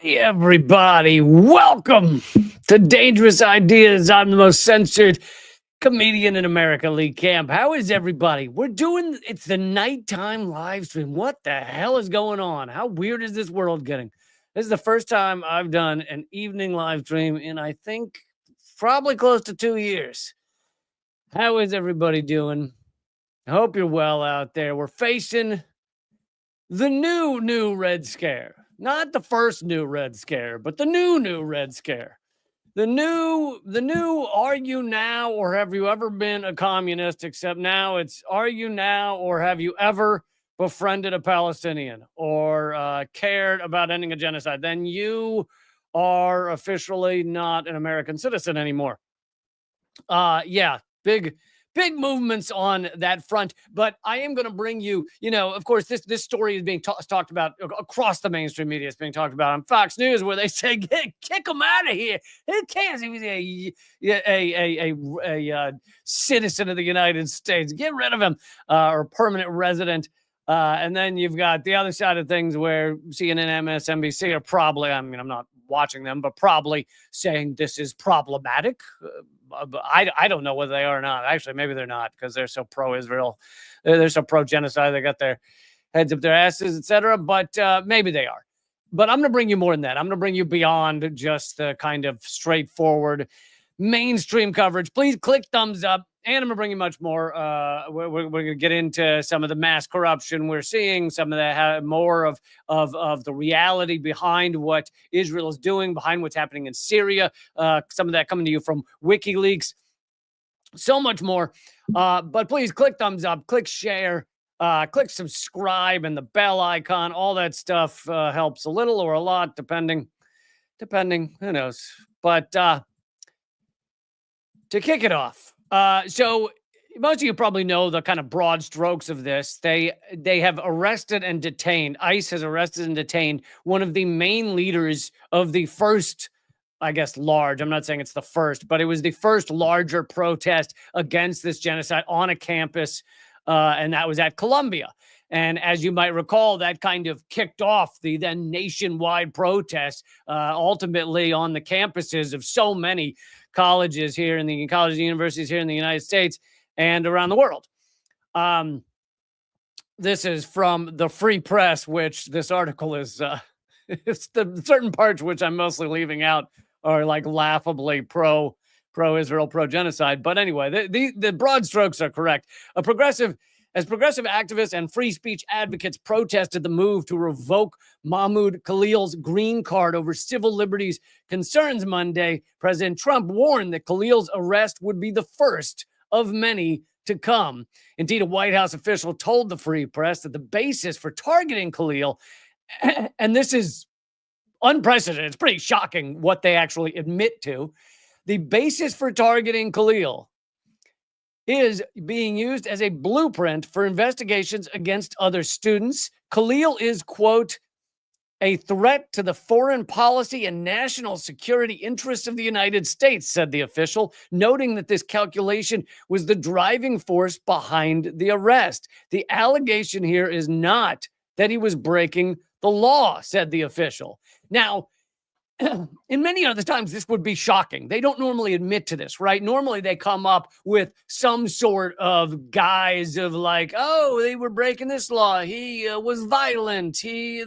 Hey, everybody. Welcome to Dangerous Ideas. I'm the most censored comedian in America, Lee Camp. How is everybody? It's the nighttime live stream. What the hell is going on? How weird is this world getting? This is the first time I've done an evening live stream in, I think, probably close to 2 years. How is everybody doing? I hope you're well out there. We're facing the new Red Scare. Not the first new Red Scare, but the new Red Scare. The new, are you now or have you ever been a communist? Except now it's, are you now or have you ever befriended a Palestinian or cared about ending a genocide? Then you are officially not an American citizen anymore. Yeah, big movements on that front. But I am going to bring you, of course, this story is being talked about across the mainstream media. It's being talked about on Fox News, where they say, kick him out of here. Who cares if he's a citizen of the United States? Get rid of him, or permanent resident. And then you've got the other side of things where CNN, MSNBC are probably, I'm not watching them, but probably saying this is problematic. I don't know whether they are or not. Actually, maybe they're not, because they're so pro-Israel. They're so pro-genocide. They got their heads up their asses, etc. But maybe they are. But I'm going to bring you more than that. I'm going to bring you beyond just the kind of straightforward mainstream coverage. Please click thumbs up. And I'm going to bring you much more. We're going to get into some of the mass corruption we're seeing, some of the more of the reality behind what Israel is doing, behind what's happening in Syria. Some of that coming to you from WikiLeaks. So much more. But please click thumbs up, click share, click subscribe, and the bell icon. All that stuff helps a little or a lot, depending. Who knows? But to kick it off. So most of you probably know the kind of broad strokes of this. They have arrested and detained. ICE has arrested and detained one of the main leaders of the first, I guess, large. I'm not saying it's the first, but it was the first larger protest against this genocide on a campus, and that was at Columbia. And as you might recall, that kind of kicked off the then nationwide protests, ultimately on the campuses of so many colleges here in the colleges and universities here in the United States and around the world. This is from the Free Press, which this article is, it's the certain parts which I'm mostly leaving out are like laughably pro-Israel, pro-genocide. But anyway, the broad strokes are correct. As progressive activists and free speech advocates protested the move to revoke Mahmoud Khalil's green card over civil liberties concerns Monday, President Trump warned that Khalil's arrest would be the first of many to come. Indeed, a White House official told the Free Press that the basis for targeting Khalil, and this is unprecedented, it's pretty shocking what they actually admit to, the basis for targeting Khalil is being used as a blueprint for investigations against other students. Khalil is, quote, a threat to the foreign policy and national security interests of the United States, said the official, noting that this calculation was the driving force behind the arrest. The allegation here is not that he was breaking the law, said the official. Now, in many other times, this would be shocking. They don't normally admit to this, right? Normally, they come up with some sort of guise of like, oh, they were breaking this law. He was violent. He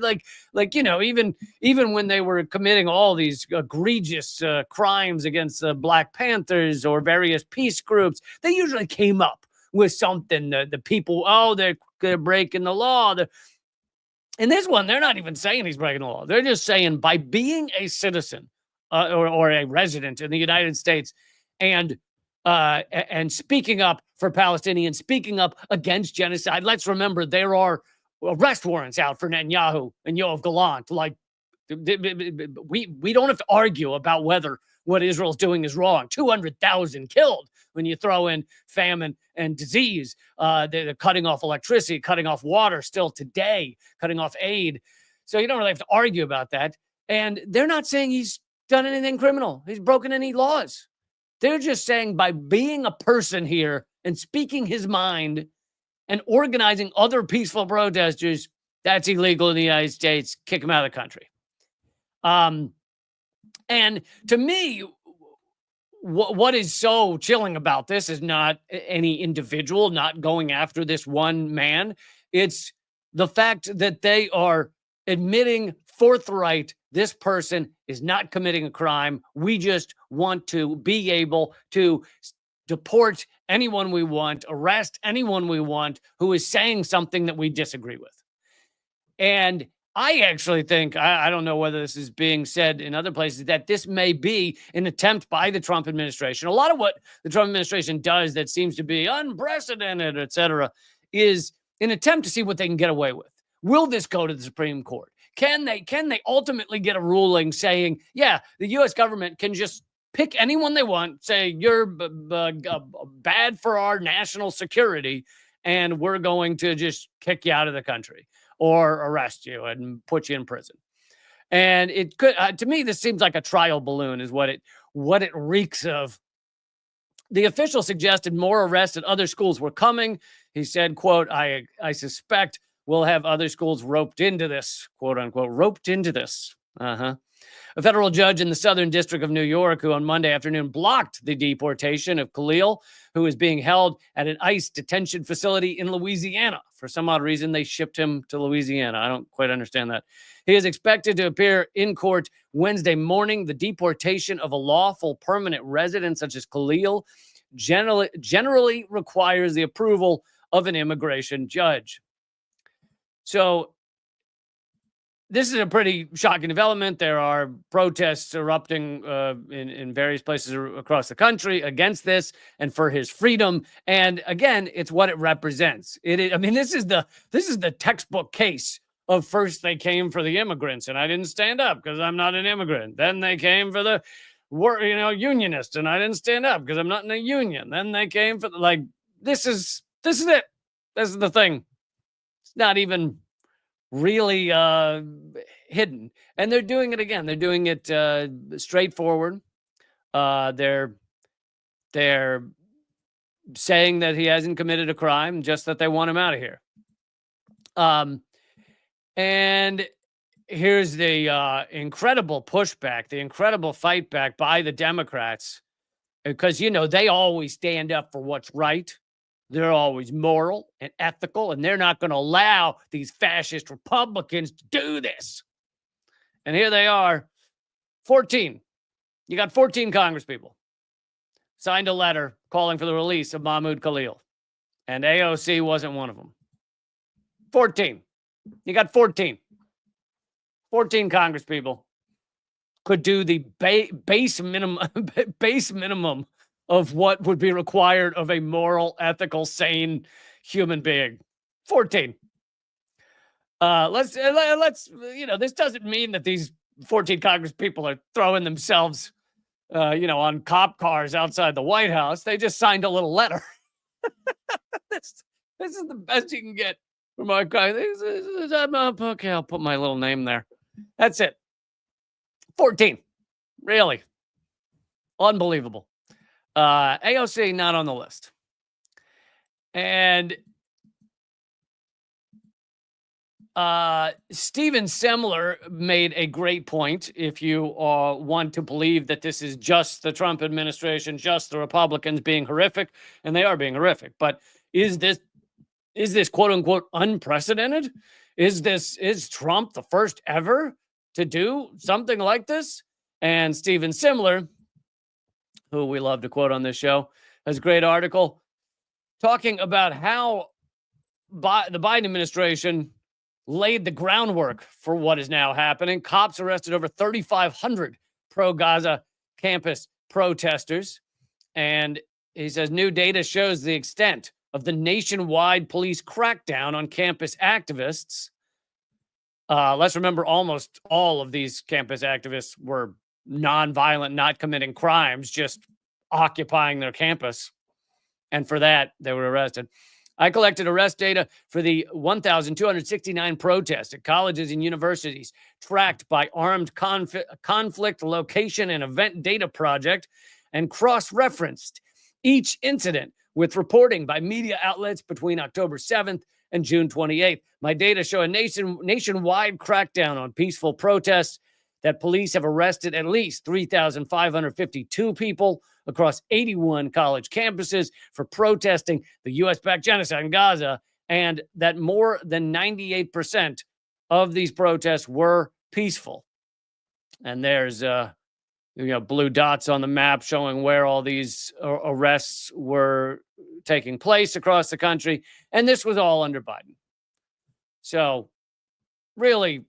even when they were committing all these egregious crimes against the Black Panthers or various peace groups, they usually came up with something. The people, oh, they're breaking the law. In this one, they're not even saying he's breaking the law. They're just saying by being a citizen or a resident in the United States and speaking up for Palestinians, speaking up against genocide. Let's remember there are arrest warrants out for Netanyahu and Yoav Gallant. Like we don't have to argue about whether what Israel's doing is wrong. 200,000 killed when you throw in famine and disease. They're cutting off electricity, cutting off water still today, cutting off aid. So you don't really have to argue about that. And they're not saying he's done anything criminal. He's broken any laws. They're just saying by being a person here and speaking his mind and organizing other peaceful protesters, that's illegal in the United States. Kick him out of the country. And to me, what is so chilling about this is not any individual not going after this one man. It's the fact that they are admitting forthright this person is not committing a crime. We just want to be able to deport anyone we want, arrest anyone we want who is saying something that we disagree with. And I actually think, I don't know whether this is being said in other places, that this may be an attempt by the Trump administration. A lot of what the Trump administration does that seems to be unprecedented, et cetera, is an attempt to see what they can get away with. Will this go to the Supreme Court? Can they ultimately get a ruling saying, yeah, the U.S. government can just pick anyone they want, say you're bad for our national security, and we're going to just kick you out of the country or arrest you and put you in prison. And it could, to me, this seems like a trial balloon is what it reeks of. The official suggested more arrests at other schools were coming. He said, quote, I suspect we'll have other schools roped into this, quote unquote, roped into this. A federal judge in the Southern District of New York, who on Monday afternoon blocked the deportation of Khalil, who is being held at an ICE detention facility in Louisiana. For some odd reason, they shipped him to Louisiana. I don't quite understand that. He is expected to appear in court Wednesday morning. The deportation of a lawful permanent resident such as Khalil generally requires the approval of an immigration judge. So this is a pretty shocking development. There are protests erupting in various places across the country against this and for his freedom. And again, it's what it represents. This is the textbook case of first they came for the immigrants and I didn't stand up because I'm not an immigrant. Then they came for the unionist and I didn't stand up because I'm not in a union. Then they came for this is it. This is the thing. It's not even really hidden, and they're doing it again. They're doing it straightforward. They're saying that he hasn't committed a crime, just that they want him out of here. And here's the incredible pushback, the incredible fight back by the Democrats, because they always stand up for what's right. They're always moral and ethical, and they're not going to allow these fascist Republicans to do this. And here they are, 14. You got 14 congresspeople signed a letter calling for the release of Mahmoud Khalil, and AOC wasn't one of them. 14. You got 14. 14 congresspeople could do the base minimum of what would be required of a moral, ethical, sane human being. 14. Let's this doesn't mean that these 14 Congress people are throwing themselves, on cop cars outside the White House. They just signed a little letter. This is the best you can get from our guy. Okay, I'll put my little name there. That's it. 14. Really. Unbelievable. AOC not on the list. And Stephen Semler made a great point. If you want to believe that this is just the Trump administration, just the Republicans being horrific, and they are being horrific, but is this quote unquote unprecedented? Is Trump the first ever to do something like this? And Stephen Semler, who we love to quote on this show, has a great article talking about how the Biden administration laid the groundwork for what is now happening. Cops arrested over 3,500 pro-Gaza campus protesters. And he says new data shows the extent of the nationwide police crackdown on campus activists. Let's remember, almost all of these campus activists were nonviolent, not committing crimes, just occupying their campus. And for that, they were arrested. I collected arrest data for the 1,269 protests at colleges and universities tracked by Armed Conflict Location and Event Data Project and cross-referenced each incident with reporting by media outlets between October 7th and June 28th. My data show a nationwide crackdown on peaceful protests that police have arrested at least 3,552 people across 81 college campuses for protesting the U.S.-backed genocide in Gaza, and that more than 98% of these protests were peaceful. And there's blue dots on the map showing where all these arrests were taking place across the country. And this was all under Biden. So really,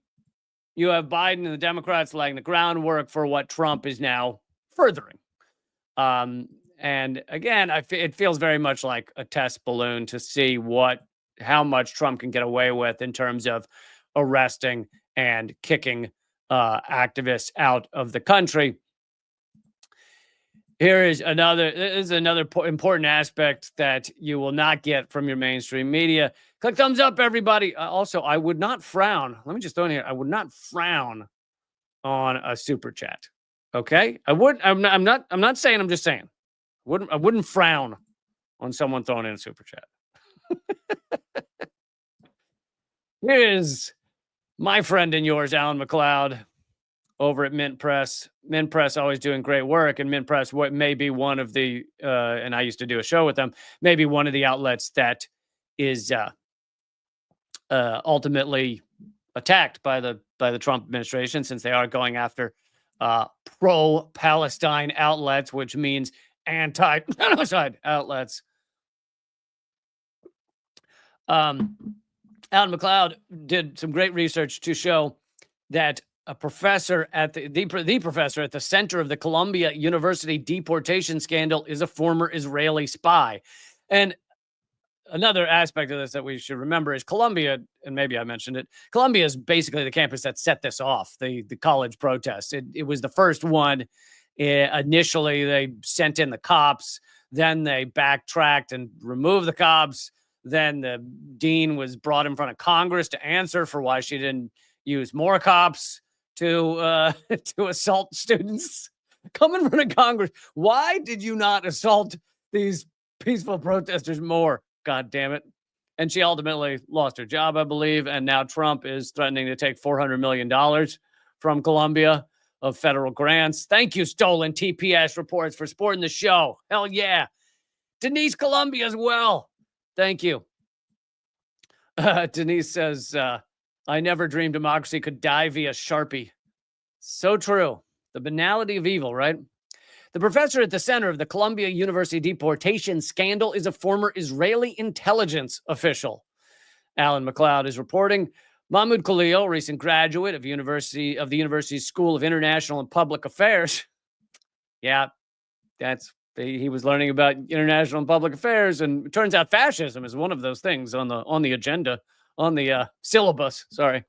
you have Biden and the Democrats laying the groundwork for what Trump is now furthering. And again, it feels very much like a test balloon to see how much Trump can get away with in terms of arresting and kicking activists out of the country. This is another important aspect that you will not get from your mainstream media. Click thumbs up, everybody. Also, I would not frown. Let me just throw in here. I would not frown on a super chat. Okay, I would. I'm not saying. I'm just saying. I wouldn't frown on someone throwing in a super chat. Here's my friend and yours, Alan McLeod, over at Mint Press. Mint Press always doing great work, and Mint Press may be one of the, and I used to do a show with them, maybe one of the outlets that is ultimately attacked by the Trump administration, since they are going after pro-Palestine outlets, which means anti-genocide outlets. Alan McLeod did some great research to show that a professor at the professor at the center of the Columbia University deportation scandal is a former Israeli spy. And another aspect of this that we should remember is Columbia, and maybe I mentioned it, Columbia is basically the campus that set this off, the college protests. It was the first one. Initially, they sent in the cops. Then they backtracked and removed the cops. Then the dean was brought in front of Congress to answer for why she didn't use more cops to assault students. Come in front of Congress. Why did you not assault these peaceful protesters more? God damn it. And she ultimately lost her job, I believe. And now Trump is threatening to take $400 million from Columbia of federal grants. Thank you, Stolen TPS Reports, for supporting the show. Hell yeah. Denise Columbia as well. Thank you. Denise says, I never dreamed democracy could die via Sharpie. So true. The banality of evil, right? The professor at the center of the Columbia University deportation scandal is a former Israeli intelligence official. Alan McLeod is reporting. Mahmoud Khalil, recent graduate of the university's School of International and Public Affairs. Yeah, he was learning about international and public affairs, and it turns out fascism is one of those things on the agenda, on the syllabus. Sorry.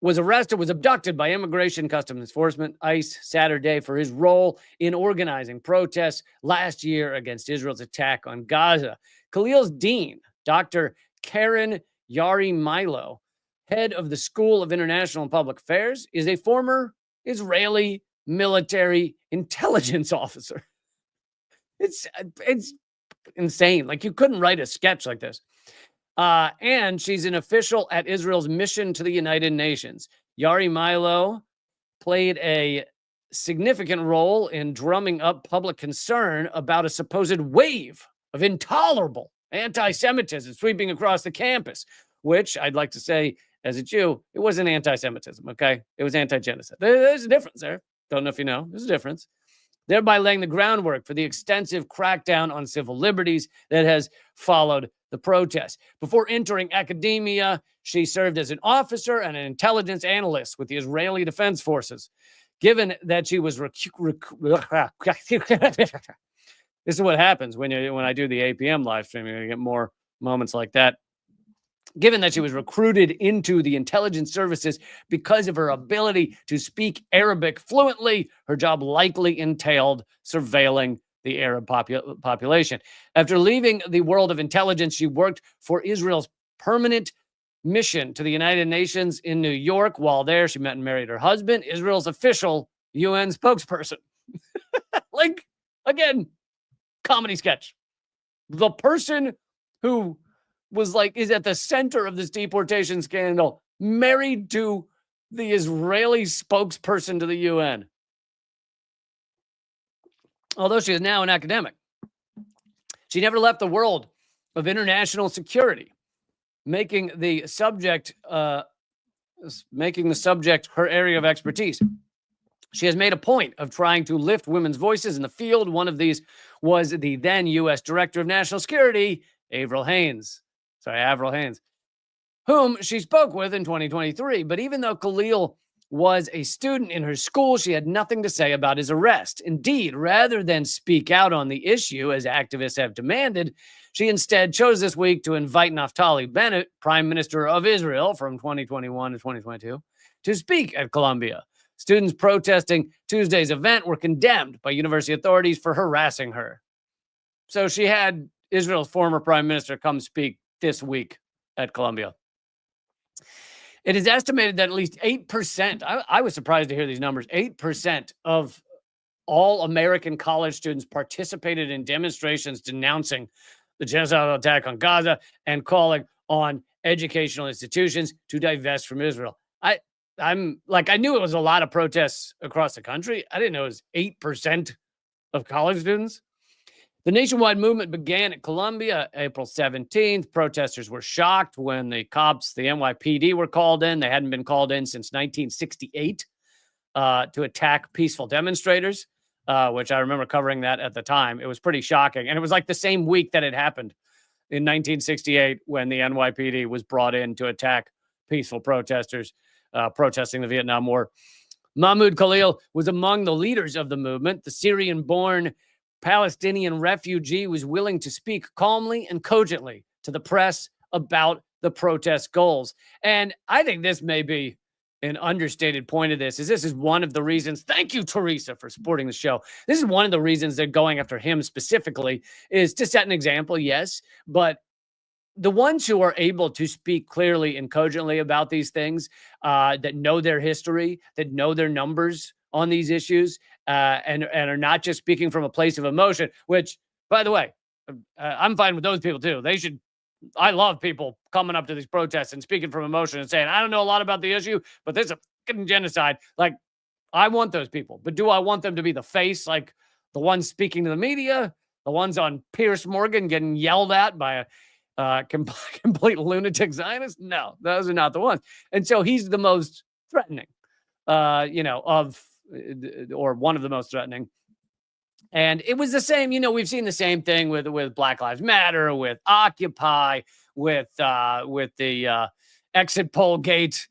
Was abducted by Immigration Customs Enforcement, ICE, Saturday for his role in organizing protests last year against Israel's attack on Gaza. Khalil's dean, Dr. Karen Yari-Milo, head of the School of International and Public Affairs, is a former Israeli military intelligence officer. It's insane. Like, you couldn't write a sketch like this. And she's an official at Israel's mission to the United Nations. Yari-Milo played a significant role in drumming up public concern about a supposed wave of intolerable anti-Semitism sweeping across the campus, which I'd like to say, as a Jew, it wasn't anti-Semitism, okay? It was anti-genocide. There's a difference there. Don't know if you know. There's a difference. Thereby laying the groundwork for the extensive crackdown on civil liberties that has followed the protests. Before entering academia, she served as an officer and an intelligence analyst with the Israeli Defense Forces. Given that she was this is what happens when I do the APM live stream. You get more moments like that. Given that she was recruited into the intelligence services because of her ability to speak Arabic fluently, her job likely entailed surveilling the Arab population. After leaving the world of intelligence, she worked for Israel's permanent mission to the United Nations in New York. While there, she met and married her husband, Israel's official UN spokesperson. Like, again, comedy sketch. The person who is at the center of this deportation scandal, married to the Israeli spokesperson to the UN. Although she is now an academic, she never left the world of international security, making the subject her area of expertise. She has made a point of trying to lift women's voices in the field. One of these was the then U.S. Director of National Security, Avril Haines, whom she spoke with in 2023. But even though Khalil was a student in her school, she had nothing to say about his arrest. Indeed, rather than speak out on the issue, as activists have demanded, she instead chose this week to invite Naftali Bennett, Prime Minister of Israel from 2021 to 2022, to speak at Columbia. Students protesting Tuesday's event were condemned by university authorities for harassing her. So she had Israel's former prime minister come speak this week at Columbia. It is estimated that at least 8%, I was surprised to hear these numbers, 8% of all American college students participated in demonstrations denouncing the genocidal attack on Gaza and calling on educational institutions to divest from Israel. I knew it was a lot of protests across the country. I didn't know it was 8% of college students. The nationwide movement began at Columbia April 17th. Protesters were shocked when the cops, the NYPD, were called in. They hadn't been called in since 1968 to attack peaceful demonstrators, which I remember covering that at the time. It was pretty shocking. And it was like the same week that it happened in 1968 when the NYPD was brought in to attack peaceful protesters protesting the Vietnam War. Mahmoud Khalil was among the leaders of the movement. The Syrian-born Palestinian refugee was willing to speak calmly and cogently to the press about the protest goals. And I think this may be an understated point of this is one of the reasons. Thank you, Teresa, for supporting the show. This is one of the reasons they're going after him specifically, is to set an example, yes, but the ones who are able to speak clearly and cogently about these things, that know their history, that know their numbers on these issues, and are not just speaking from a place of emotion, which, by the way, I'm fine with those people too. I love people coming up to these protests and speaking from emotion and saying, I don't know a lot about the issue, but this is a fucking genocide. Like, I want those people, but do I want them to be the face, like the ones speaking to the media, the ones on Piers Morgan getting yelled at by a complete lunatic Zionist? No, those are not the ones. And so he's the most threatening, or one of the most threatening. And it was the same, we've seen the same thing with Black Lives Matter, with Occupy, with the exit poll gate,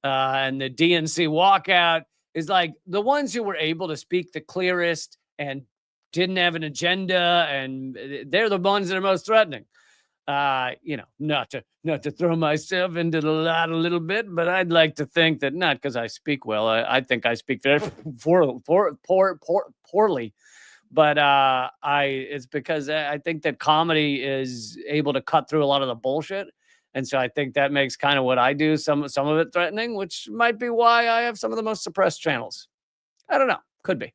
and the DNC walkout. Is like the ones who were able to speak the clearest and didn't have an agenda, and they're the ones that are most threatening. Not to throw myself into the lot a little bit, but I'd like to think that not because I speak well. I think I speak very poorly, but it's because I think that comedy is able to cut through a lot of the bullshit, and so I think that makes kind of what I do some of it threatening, which might be why I have some of the most suppressed channels. I don't know, could be.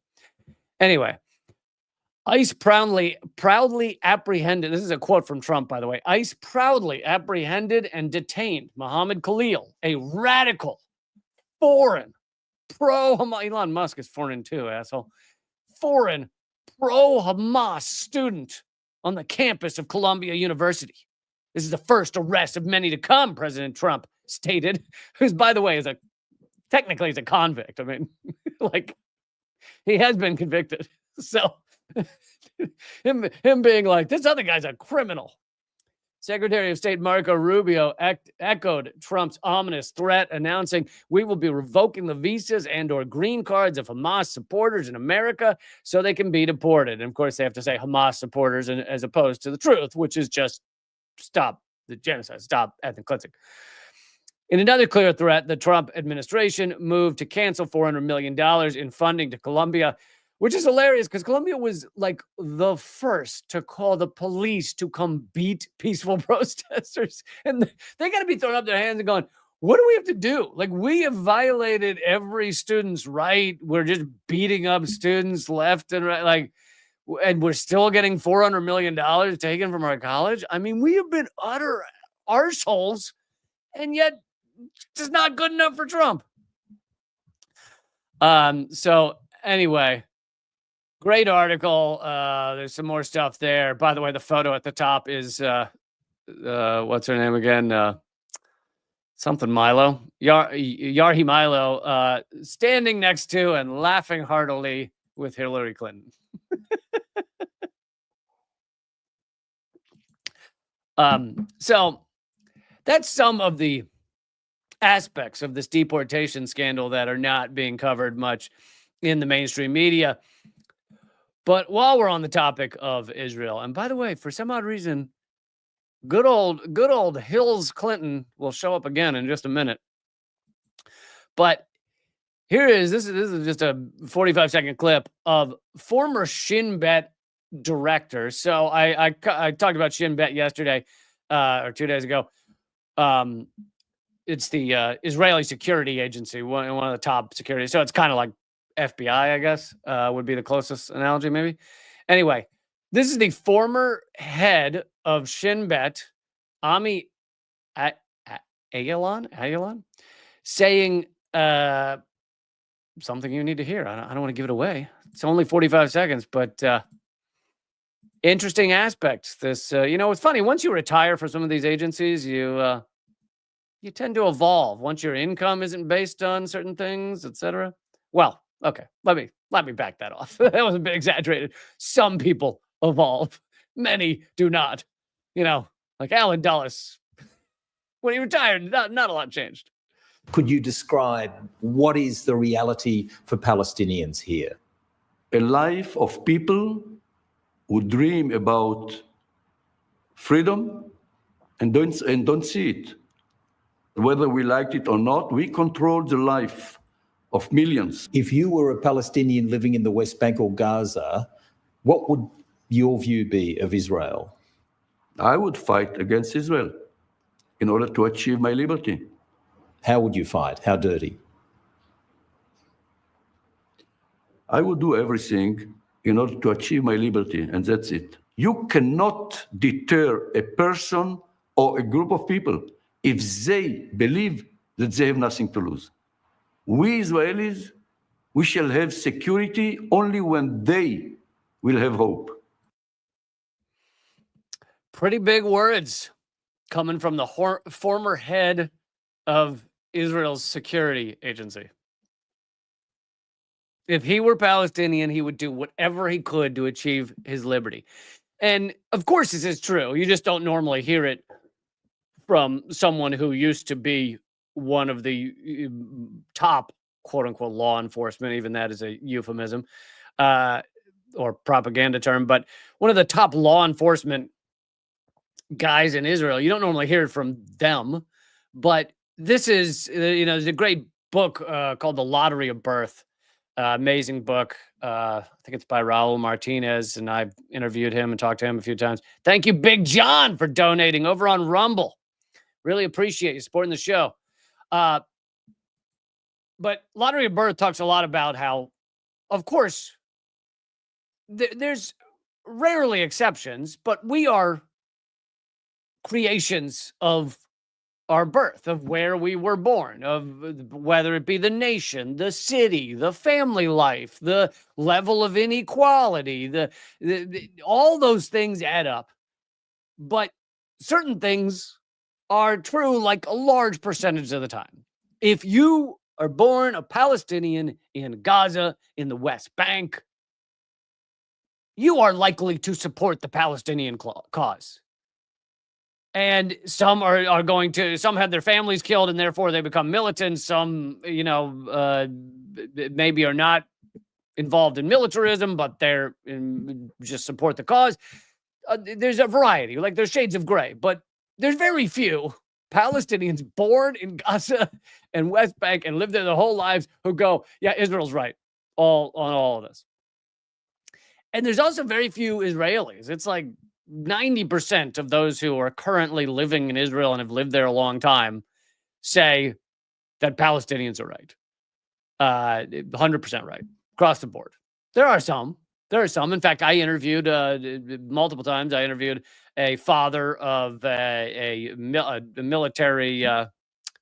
Anyway. ICE proudly apprehended, this is a quote from Trump, by the way, ICE proudly apprehended and detained Mahmoud Khalil, a radical, foreign, Elon Musk is foreign too, asshole, foreign, pro-Hamas student on the campus of Columbia University. This is the first arrest of many to come, President Trump stated, who's, by the way, technically is a convict. I mean, like, he has been convicted. So him being like, this other guy's a criminal. Secretary of State Marco Rubio echoed Trump's ominous threat, announcing, we will be revoking the visas and or green cards of Hamas supporters in America so they can be deported. And of course, they have to say Hamas supporters as opposed to the truth, which is just stop the genocide, stop ethnic cleansing. In another clear threat, the Trump administration moved to cancel $400 million in funding to Columbia, which is hilarious because Columbia was like the first to call the police to come beat peaceful protesters. And they got to be throwing up their hands and going, what do we have to do? Like, we have violated every student's right. We're just beating up students left and right. Like, and we're still getting $400 million taken from our college. I mean, we have been utter arseholes, and yet it's not good enough for Trump. So anyway, great article. There's some more stuff there. By the way, the photo at the top is what's her name again? Something Milo. Yarhi Milo standing next to and laughing heartily with Hillary Clinton. So that's some of the aspects of this deportation scandal that are not being covered much in the mainstream media. But while we're on the topic of Israel, and by the way, for some odd reason, good old Hills Clinton will show up again in just a minute. But this is just a 45-second clip of former Shin Bet director. So I talked about Shin Bet yesterday or 2 days ago. It's the Israeli security agency, one of the top security. So it's kind of like FBI, I guess, would be the closest analogy, maybe. Anyway, this is the former head of Shin Bet, Ami Ayalon, saying something you need to hear. I don't want to give it away. It's only 45 seconds, but interesting aspects. This, it's funny. Once you retire from some of these agencies, you tend to evolve. Once your income isn't based on certain things, etc. Well, okay. Let me back that off. That was a bit exaggerated. Some people evolve. Many do not. Like Alan Dulles. When he retired, not a lot changed. Could you describe what is the reality for Palestinians here? A life of people who dream about freedom and don't see it. Whether we liked it or not, we control the life of millions. If you were a Palestinian living in the West Bank or Gaza, what would your view be of Israel? I would fight against Israel in order to achieve my liberty. How would you fight? How dirty? I would do everything in order to achieve my liberty, and that's it. You cannot deter a person or a group of people if they believe that they have nothing to lose. We Israelis, we shall have security only when they will have hope. Pretty big words coming from the former head of Israel's security agency. If he were Palestinian, he would do whatever he could to achieve his liberty. And of course, this is true. You just don't normally hear it from someone who used to be one of the top, quote unquote, law enforcement. Even that is a euphemism or propaganda term. But one of the top law enforcement guys in Israel. You don't normally hear it from them. But this is, there's a great book called The Lottery of Birth. Amazing book. I think it's by Raul Martinez, and I've interviewed him and talked to him a few times. Thank you, Big John, for donating over on Rumble. Really appreciate you supporting the show. But Lottery of Birth talks a lot about how, of course, there's rarely exceptions, but we are creations of our birth, of where we were born, of whether it be the nation, the city, the family life, the level of inequality, the all those things add up. But certain things are true like a large percentage of the time. If you are born a Palestinian in Gaza, in the West Bank, you are likely to support the Palestinian cause. And some are going to, some had their families killed and therefore they become militant. Some, maybe are not involved in militarism, but they're just support the cause. There's a variety, like there's shades of gray, but there's very few Palestinians born in Gaza and West Bank and lived there their whole lives who go, yeah, Israel's right on all of this. And there's also very few Israelis. It's like 90% of those who are currently living in Israel and have lived there a long time say that Palestinians are right. 100% right across the board. There are some. In fact, I interviewed multiple times. I interviewed a father of a military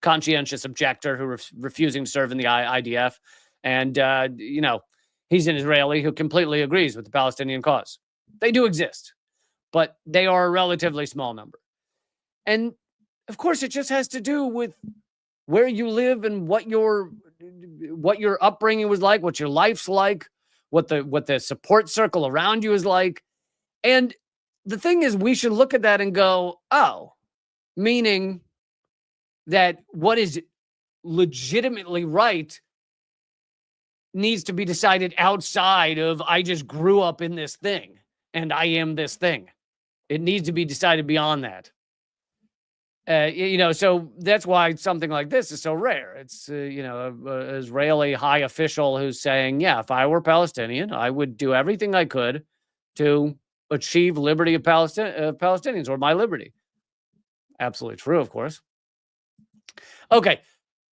conscientious objector who refusing to serve in the IDF. And, he's an Israeli who completely agrees with the Palestinian cause. They do exist, but they are a relatively small number. And of course, it just has to do with where you live and what your upbringing was like, what your life's like, what the support circle around you is like. And the thing is, we should look at that and go, oh, meaning that what is legitimately right needs to be decided outside of I just grew up in this thing and I am this thing. It needs to be decided beyond that. So that's why something like this is so rare. It's, an Israeli high official who's saying, yeah, if I were Palestinian, I would do everything I could to achieve liberty of Palestinians, or my liberty. Absolutely true, of course. Okay.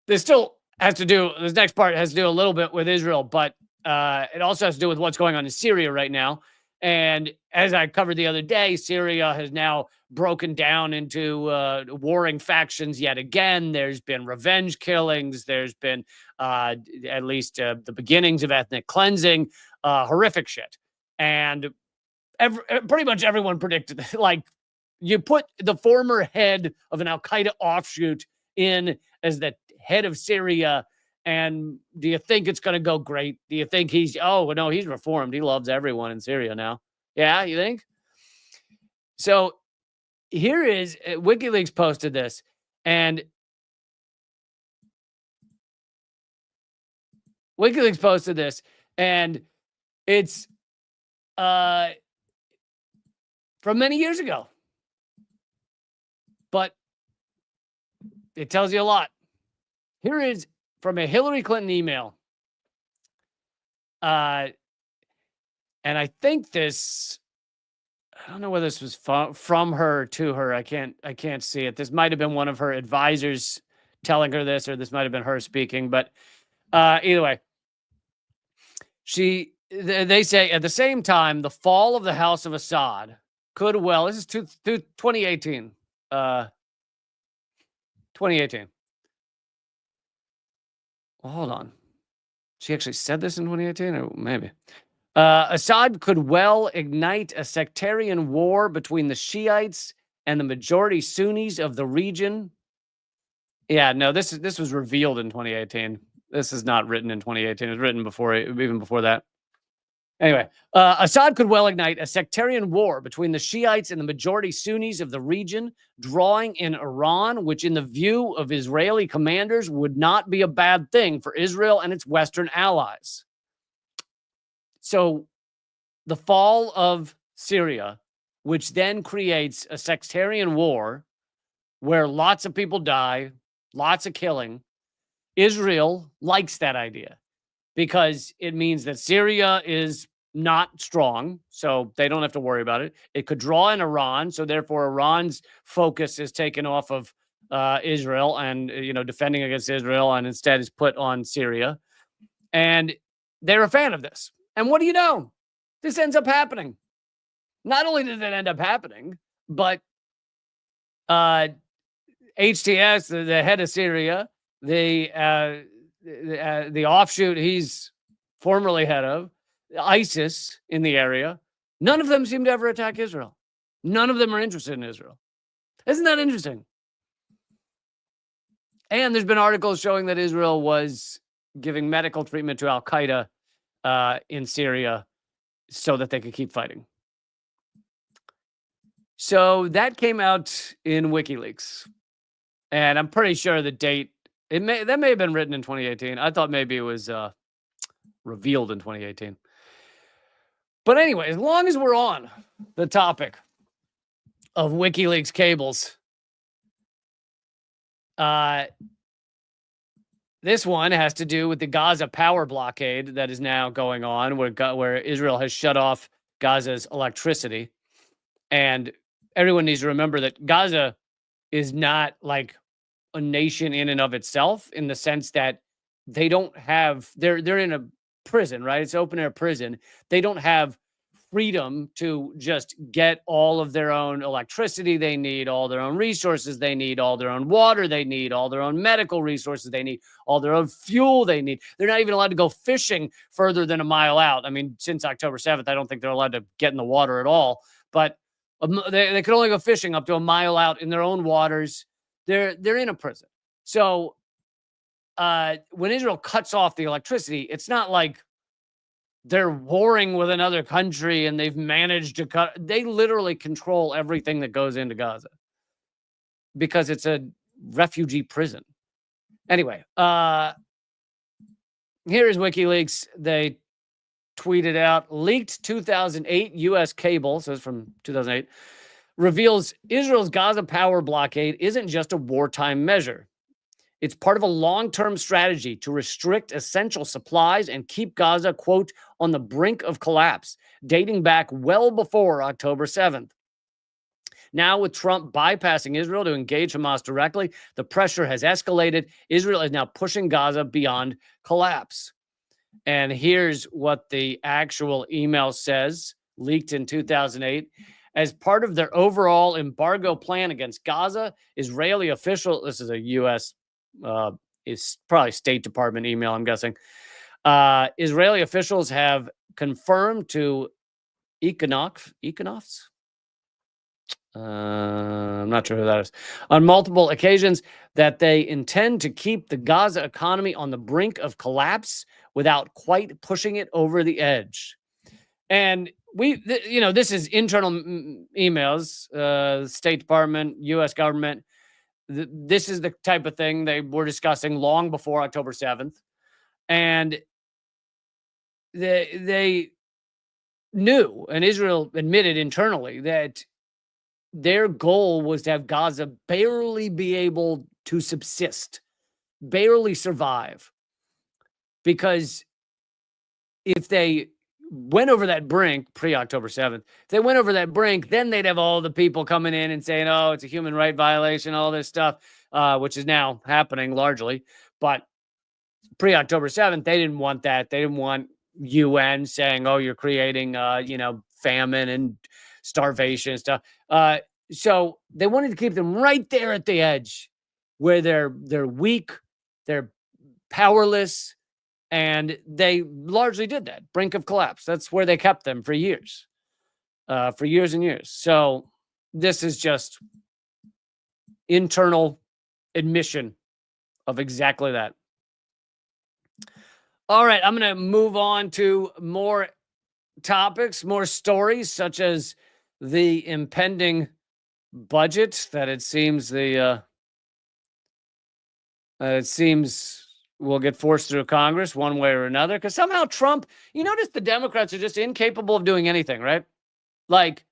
This next part has to do a little bit with Israel, but it also has to do with what's going on in Syria right now. And as I covered the other day, Syria has now broken down into warring factions yet again. There's been revenge killings. There's been at least the beginnings of ethnic cleansing, horrific shit. And pretty much everyone predicted this. Like, you put the former head of an Al-Qaeda offshoot in as the head of Syria, and do you think it's going to go great? Do you think he's reformed. He loves everyone in Syria now. Yeah, you think? So here is WikiLeaks posted this, and it's from many years ago, but it tells you a lot. Here is from a Hillary Clinton email. And I think this, I don't know whether this was from her to her. I can't see it. This might have been one of her advisors telling her this, or this might have been her speaking. But either way, they say at the same time, the fall of the House of Assad could well, this is 2018. 2018. Well, hold on. She actually said this in 2018, or maybe. Assad could well ignite a sectarian war between the Shiites and the majority Sunnis of the region. Yeah, no, this was revealed in 2018. This is not written in 2018. It was written even before that. Anyway, Assad could well ignite a sectarian war between the Shiites and the majority Sunnis of the region, drawing in Iran, which in the view of Israeli commanders would not be a bad thing for Israel and its Western allies. So the fall of Syria, which then creates a sectarian war where lots of people die, lots of killing, Israel likes that idea because it means that Syria is not strong, so they don't have to worry about it. It could draw in Iran, so therefore Iran's focus is taken off of Israel and, defending against Israel, and instead is put on Syria. And they're a fan of this. And what do you know? This ends up happening. Not only did it end up happening, but HTS, the head of Syria, the offshoot he's formerly head of, ISIS in the area, none of them seem to ever attack Israel. None of them are interested in Israel. Isn't that interesting? And there's been articles showing that Israel was giving medical treatment to Al-Qaeda in Syria so that they could keep fighting. So that came out in WikiLeaks. And I'm pretty sure the date, that may have been written in 2018. I thought maybe it was revealed in 2018. But anyway, as long as we're on the topic of WikiLeaks cables, this one has to do with the Gaza power blockade that is now going on, where Israel has shut off Gaza's electricity. And everyone needs to remember that Gaza is not like a nation in and of itself, in the sense that they don't have, they're in a prison, right? It's open air prison. They don't have freedom to just get all of their own electricity they need, all their own resources they need, all their own water they need, all their own medical resources they need, all their own fuel they need. They're not even allowed to go fishing further than a mile out. I mean, since October 7th, I don't think they're allowed to get in the water at all, but they could only go fishing up to a mile out in their own waters. They're in a prison. So when Israel cuts off the electricity, it's not like they're warring with another country and they've managed to cut. They literally control everything that goes into Gaza because it's a refugee prison. Anyway, here is WikiLeaks. They tweeted out, leaked 2008 U.S. cable, so it's from 2008, reveals Israel's Gaza power blockade isn't just a wartime measure. It's part of a long-term strategy to restrict essential supplies and keep Gaza, quote, on the brink of collapse, dating back well before October 7th. Now, with Trump bypassing Israel to engage Hamas directly, the pressure has escalated. Israel is now pushing Gaza beyond collapse. And here's what the actual email says, leaked in 2008. As part of their overall embargo plan against Gaza, Israeli official, this is a U.S. It's probably State Department email, I'm guessing. Israeli officials have confirmed to Econoffs? I'm not sure who that is. On multiple occasions that they intend to keep the Gaza economy on the brink of collapse without quite pushing it over the edge. And this is internal emails, State Department, U.S. government. This is the type of thing they were discussing long before October 7th. And they knew, and Israel admitted internally, that their goal was to have Gaza barely be able to subsist, barely survive. Because if they went over that brink pre-October 7th, if they went over that brink, then they'd have all the people coming in and saying, oh, it's a human right violation, all this stuff, which is now happening largely. But pre-October 7th, they didn't want that. They didn't want UN saying, oh, you're creating, famine and starvation and stuff. So they wanted to keep them right there at the edge where they're weak, they're powerless, and they largely did that. Brink of collapse. That's where they kept them for years and years. So this is just internal admission of exactly that. All right, I'm going to move on to more topics, more stories, such as the impending budget that it seems will get forced through Congress one way or another. Because somehow Trump, you notice the Democrats are just incapable of doing anything, right? Like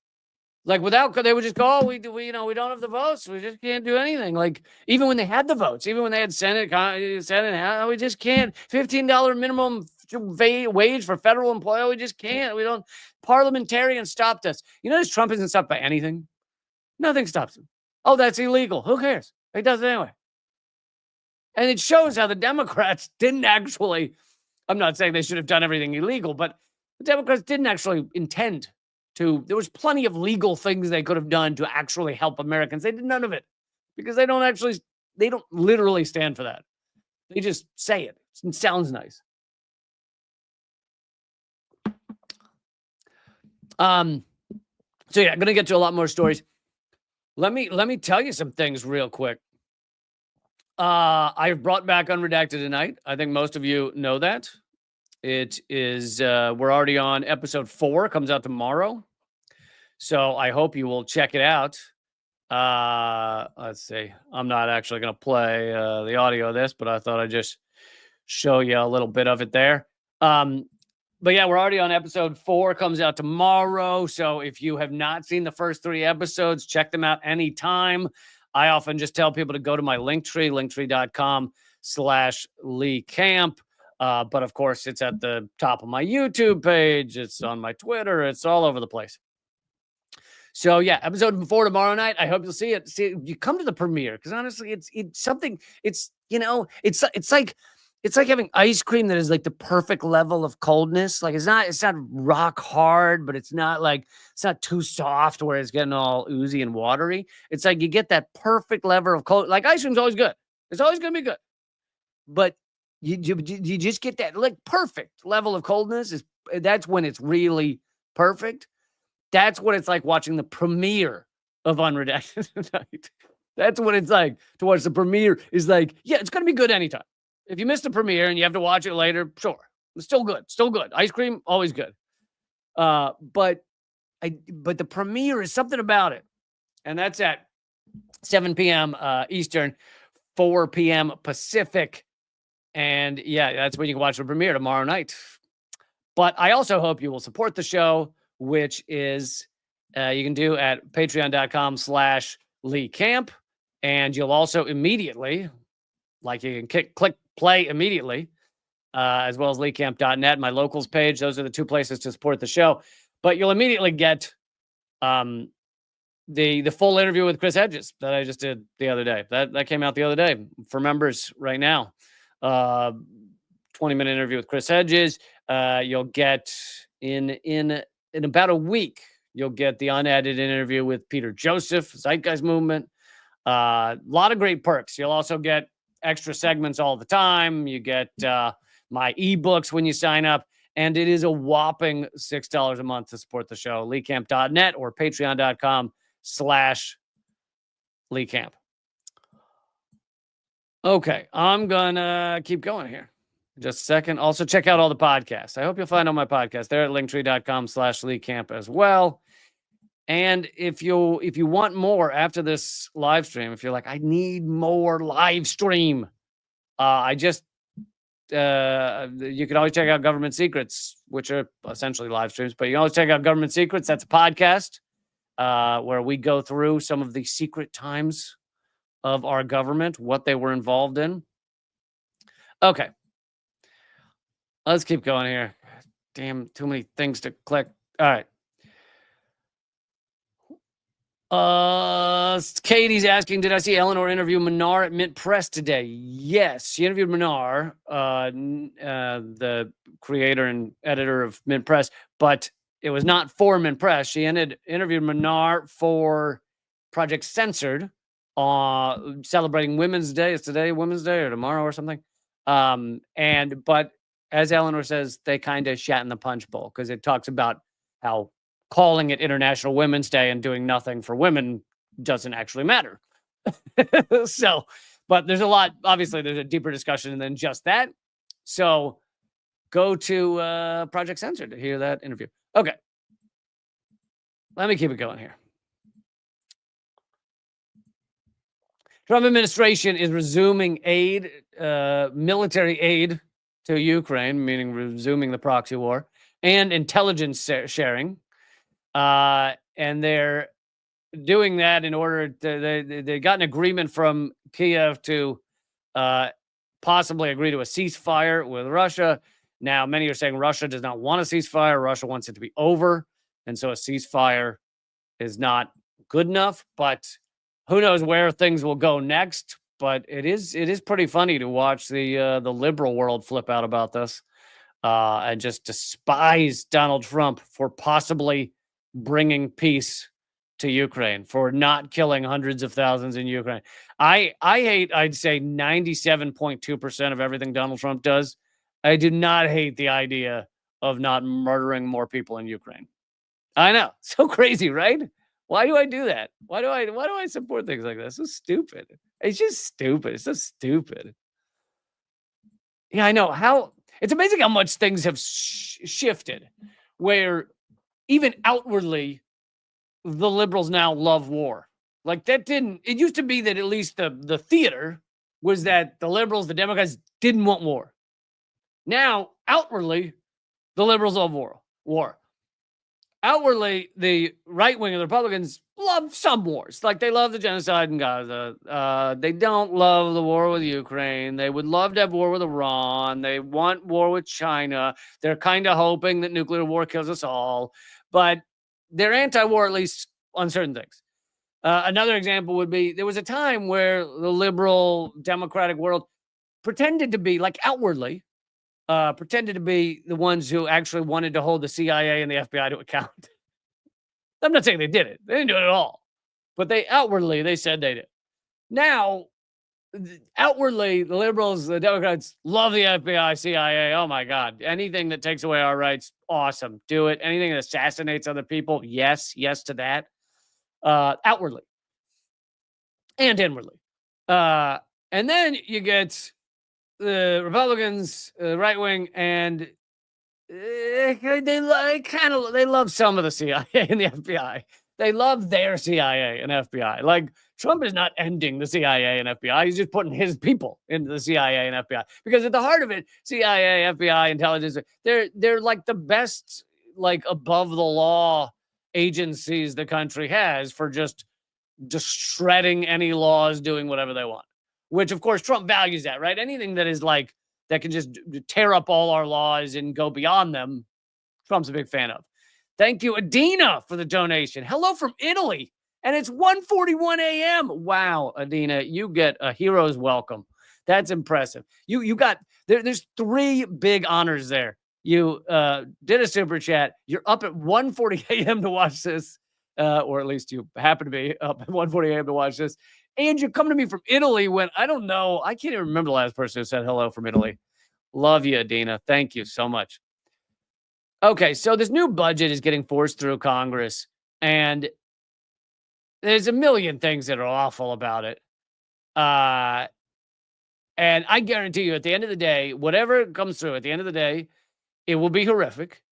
without, they would just go, oh, we don't have the votes. We just can't do anything. Like even when they had the votes, even when they had Senate, we just can't. $15 minimum wage for federal employee. We just can't. We don't. Parliamentarians stopped us. You notice Trump isn't stopped by anything. Nothing stops him. Oh, that's illegal. Who cares? He does it anyway. And it shows how the Democrats didn't actually, I'm not saying they should have done everything illegal, but the Democrats didn't actually intend to. There was plenty of legal things they could have done to actually help Americans. They did none of it because they don't literally stand for that. They just say it. It sounds nice. So yeah, I'm going to get to a lot more stories. Let me tell you some things real quick. I've brought back Unredacted tonight. I think most of you know that. It is, we're already on episode 4, comes out tomorrow. So I hope you will check it out. Let's see. I'm not actually going to play the audio of this, but I thought I'd just show you a little bit of it there. But yeah, we're already on episode 4, comes out tomorrow. So if you have not seen the first 3 episodes, check them out anytime. I often just tell people to go to my Linktree, linktree.com/Lee Camp. But of course, it's at the top of my YouTube page. It's on my Twitter. It's all over the place. So yeah, episode 4 tomorrow night. I hope you'll see it. See, you come to the premiere because honestly, it's something. It's like it's like having ice cream that is like the perfect level of coldness. Like it's not rock hard, but it's not too soft where it's getting all oozy and watery. It's like you get that perfect level of cold. Like ice cream's always good. It's always going to be good. But you just get that like perfect level of coldness. That's when it's really perfect. That's what it's like watching the premiere of Unredacted tonight. That's what it's like to watch the premiere. Is like, yeah, it's going to be good anytime. If you missed the premiere and you have to watch it later, sure. It's still good. Still good. Ice cream, always good. But the premiere is something about it. And that's at 7 p.m. Eastern, 4 p.m. Pacific. And yeah, that's when you can watch the premiere tomorrow night. But I also hope you will support the show, which is you can do at patreon.com/Lee Camp. And you'll also immediately, like you can click play immediately, as well as leecamp.net, my locals page. Those are the two places to support the show. But you'll immediately get the full interview with Chris Hedges that I just did the other day. That came out the other day for members right now. 20-minute interview with Chris Hedges. You'll get in about a week, you'll get the unedited interview with Peter Joseph, Zeitgeist Movement. A lot of great perks. You'll also get extra segments all the time. You get my ebooks when you sign up. And it is a whopping $6 a month to support the show. LeeCamp.net or patreon.com/LeeCamp. Okay, I'm going to keep going here. Just a second. Also, check out all the podcasts. I hope you'll find all my podcasts there at linktree.com/LeeCamp as well. And if you want more after this live stream, if you're like, I need more live stream, you can always check out Government Secrets, which are essentially live streams, but you can always check out Government Secrets. That's a podcast where we go through some of the secret times of our government, what they were involved in. Okay. Let's keep going here. Damn, too many things to click. All right. Katie's asking, did I see Eleanor interview Minar at Mint Press today? Yes, she interviewed Minar, the creator and editor of Mint Press, but it was not for Mint Press. She interviewed Minar for Project Censored, celebrating Women's Day. Is today Women's Day or tomorrow or something? But as Eleanor says, they kind of shat in the punch bowl because it talks about how calling it International Women's Day and doing nothing for women doesn't actually matter. So, but there's a lot, obviously there's a deeper discussion than just that. So go to Project Censored to hear that interview. Okay. Let me keep it going here. Trump administration is resuming aid, military aid to Ukraine, meaning resuming the proxy war, and intelligence sharing. And they're doing that in order to, they got an agreement from Kiev to possibly agree to a ceasefire with Russia. Now, many are saying Russia does not want a ceasefire. Russia wants it to be over. And so a ceasefire is not good enough, but who knows where things will go next. But it is pretty funny to watch the liberal world flip out about this and just despise Donald Trump for possibly bringing peace to Ukraine, for not killing hundreds of thousands in Ukraine. I hate, I'd say 97.2% of everything Donald Trump does. I do not hate the idea of not murdering more people in Ukraine. I know. So crazy, right? Why do I do that? Why do I support things like this? It's so stupid. It's just stupid. It's so stupid. Yeah, I know how it's amazing how much things have shifted where even outwardly the liberals now love war. Like it used to be that at least the theater was that the liberals, the Democrats didn't want war. Now, outwardly, the liberals love war. Outwardly, the right wing of the Republicans love some wars. Like they love the genocide in Gaza. They don't love the war with Ukraine. They would love to have war with Iran. They want war with China. They're kind of hoping that nuclear war kills us all. But they're anti-war, at least on certain things. Another example would be there was a time where the liberal democratic world pretended to be, like outwardly, pretended to be the ones who actually wanted to hold the CIA and the FBI to account. I'm not saying they did it. They didn't do it at all. But they said they did. Now, outwardly, the liberals, the Democrats love the FBI, CIA. Oh my God. Anything that takes away our rights, awesome. Do it. Anything that assassinates other people, yes to that. Outwardly and inwardly. And then you get the Republicans, right wing, and they love some of the CIA and the FBI. They love their CIA and FBI. Like, Trump is not ending the CIA and FBI. He's just putting his people into the CIA and FBI. Because at the heart of it, CIA, FBI, intelligence, they're like the best, like, above the law agencies the country has for just shredding any laws, doing whatever they want. Which, of course, Trump values that, right? Anything that is like, that can just tear up all our laws and go beyond them, Trump's a big fan of. Thank you, Adina, for the donation. Hello from Italy. And it's 1:41 a.m. Wow, Adina, you get a hero's welcome. That's impressive. You got, there's 3 big honors there. You did a super chat. You're up at 1:40 a.m. to watch this, or at least you happen to be up at 1:40 a.m. to watch this. And you're coming to me from Italy when, I don't know, I can't even remember the last person who said hello from Italy. Love you, Adina. Thank you so much. Okay, so this new budget is getting forced through Congress, and there's a million things that are awful about it. And I guarantee you, at the end of the day, whatever comes through, at the end of the day, it will be horrific.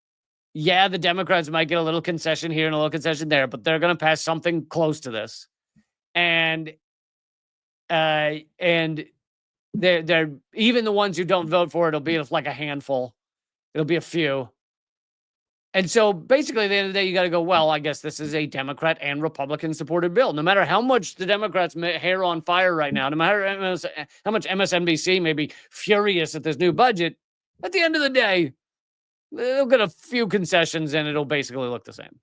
Yeah, the Democrats might get a little concession here and a little concession there, but they're going to pass something close to this. And they're even the ones who don't vote for it, it'll be like a handful. It'll be a few. And so basically, at the end of the day, you got to go, well, I guess this is a Democrat and Republican supported bill. No matter how much the Democrats' hair on fire right now, no matter how much MSNBC may be furious at this new budget, at the end of the day, they'll get a few concessions and it'll basically look the same.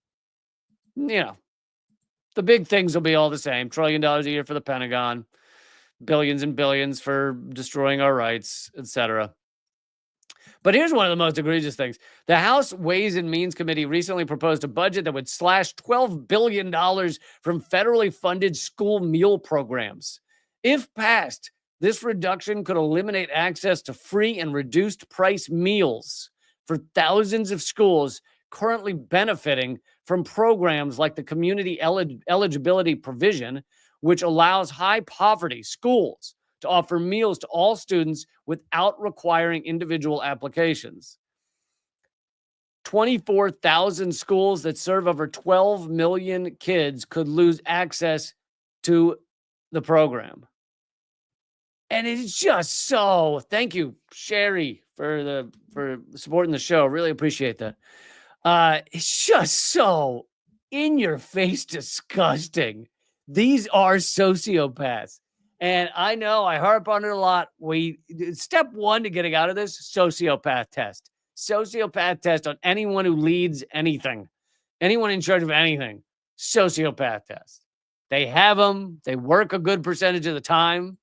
You know, the big things will be all the same. $1 trillion a year for the Pentagon, billions and billions for destroying our rights, etc. But here's one of the most egregious things. The House Ways and Means Committee recently proposed a budget that would slash $12 billion from federally funded school meal programs. If passed, this reduction could eliminate access to free and reduced price meals for thousands of schools currently benefiting from programs like the Community Eligibility Provision, which allows high poverty schools to offer meals to all students without requiring individual applications. 24,000 schools that serve over 12 million kids could lose access to the program. And it's just so, thank you, Sherry, for supporting the show. Really appreciate that. It's just so in your face disgusting. These are sociopaths. And I know I harp on it a lot. Step 1 to getting out of this, sociopath test. Sociopath test on anyone who leads anything. Anyone in charge of anything. Sociopath test. They have them. They work a good percentage of the time.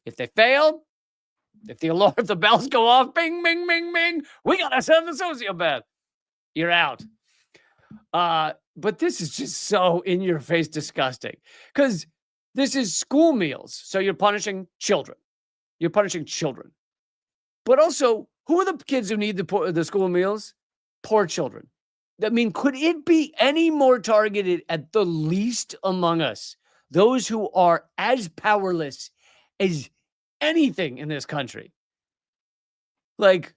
If they fail, if the bells go off, bing, bing, bing, bing, we got ourselves a sociopath. You're out. But this is just so in your face disgusting. Because this is school meals. So you're punishing children. You're punishing children. But also, who are the kids who need the school meals? Poor children. I mean, could it be any more targeted at the least among us? Those who are as powerless as anything in this country. Like,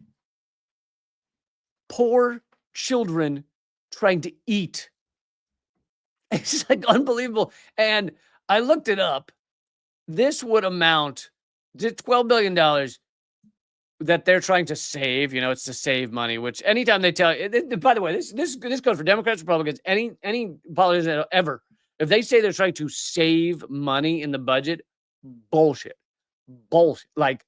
poor children trying to eat. It's like unbelievable. And I looked it up. This would amount to $12 billion that they're trying to save. You know, it's to save money, which anytime they tell you, by the way, this goes for Democrats, Republicans, any politician ever. If they say they're trying to save money in the budget, bullshit. Like,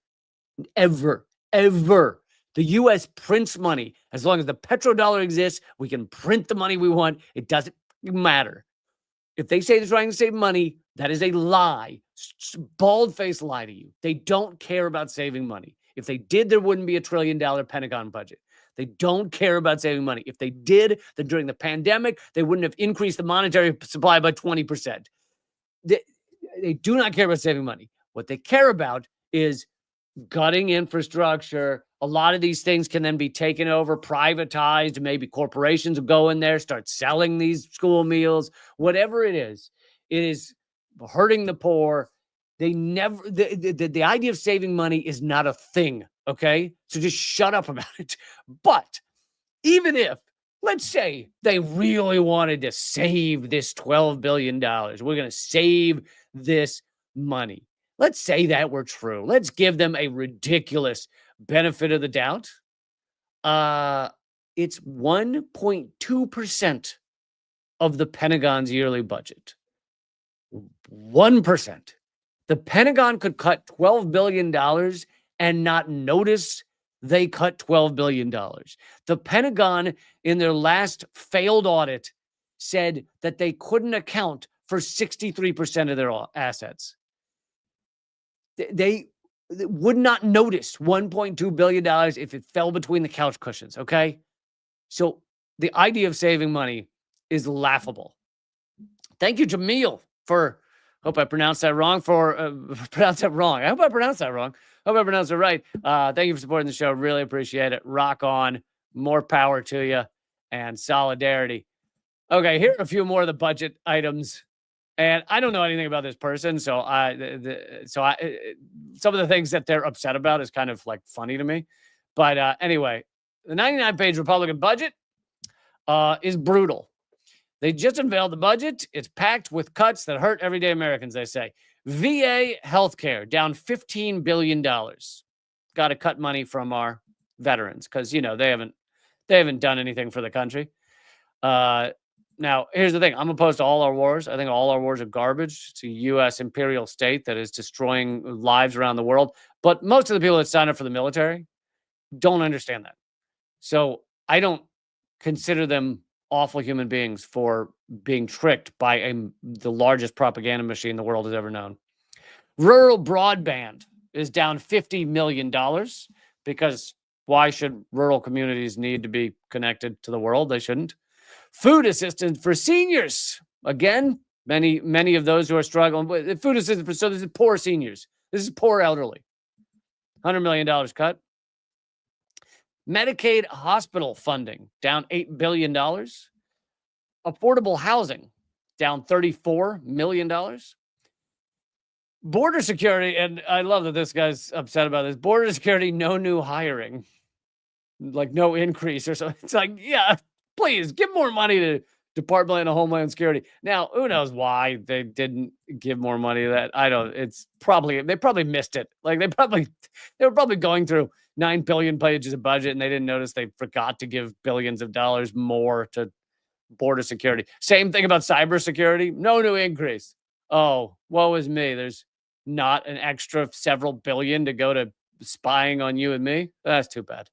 ever. The U.S. prints money. As long as the petrodollar exists, we can print the money we want. It doesn't matter. If they say they're trying to save money, that is a lie, bald-faced lie to you. They don't care about saving money. If they did, there wouldn't be $1 trillion Pentagon budget. They don't care about saving money. If they did, then during the pandemic, they wouldn't have increased the monetary supply by 20%. They do not care about saving money. What they care about is gutting infrastructure. A lot of these things can then be taken over, privatized. Maybe corporations will go in there, start selling these school meals. Whatever it is hurting the poor. They never, the idea of saving money is not a thing, okay? So just shut up about it. But even if, let's say they really wanted to save this $12 billion, we're going to save this money. Let's say that were true. Let's give them a ridiculous benefit of the doubt. It's 1.2% of the Pentagon's yearly budget. 1%. The Pentagon could cut $12 billion and not notice they cut $12 billion. The Pentagon, in their last failed audit, said that they couldn't account for 63% of their assets. They would not notice $1.2 billion if it fell between the couch cushions, okay? So the idea of saving money is laughable. Thank you, Jamil, for, hope I pronounced that wrong, pronounced that wrong. I hope I pronounced that wrong. Hope I pronounced it right. Thank you for supporting the show. Really appreciate it. Rock on. More power to you and solidarity. Okay, here are a few more of the budget items. And I don't know anything about this person, so some of the things that they're upset about is kind of like funny to me. But anyway, the 99-page Republican budget is brutal. They just unveiled the budget. It's packed with cuts that hurt everyday Americans, they say. VA healthcare down $15 billion. Got to cut money from our veterans because, you know, they haven't done anything for the country. Now, here's the thing. I'm opposed to all our wars. I think all our wars are garbage. It's a U.S. imperial state that is destroying lives around the world. But most of the people that sign up for the military don't understand that. So I don't consider them awful human beings for being tricked by the largest propaganda machine the world has ever known. Rural broadband is down $50 million because why should rural communities need to be connected to the world? They shouldn't. Food assistance for seniors. Again, many of those who are struggling with food assistance. So this is poor seniors. This is poor elderly. $100 million cut. Medicaid hospital funding down $8 billion. Affordable housing down $34 million. Border security, and I love that this guy's upset about this. Border security, no new hiring. Like no increase or something. It's like, yeah, please give more money to Department of Homeland Security. Now, who knows why they didn't give more money to that? I don't. It's probably they probably missed it. Like they were probably going through 9 billion pages of budget and they didn't notice they forgot to give billions of dollars more to border security. Same thing about cybersecurity. No new increase. Oh, woe is me. There's not an extra several billion to go to spying on you and me. That's too bad.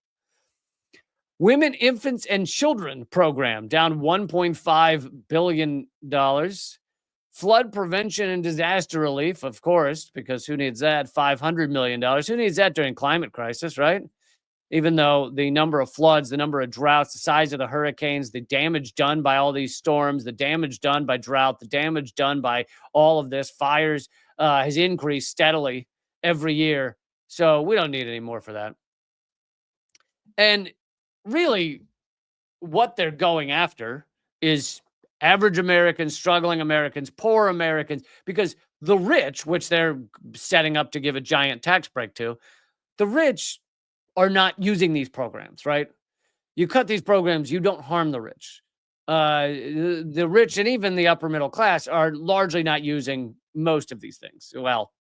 Women, Infants, and Children program down $1.5 billion. Flood prevention and disaster relief, of course, because who needs that? $500 million. Who needs that during climate crisis, right? Even though the number of floods, the number of droughts, the size of the hurricanes, the damage done by all these storms, the damage done by drought, the damage done by all of this, fires has increased steadily every year. So we don't need any more for that. And really, what they're going after is average Americans, struggling Americans, poor Americans, because the rich, which they're setting up to give a giant tax break to, the rich are not using these programs, right? You cut these programs, you don't harm the rich. The rich and even the upper middle class are largely not using most of these things. Well,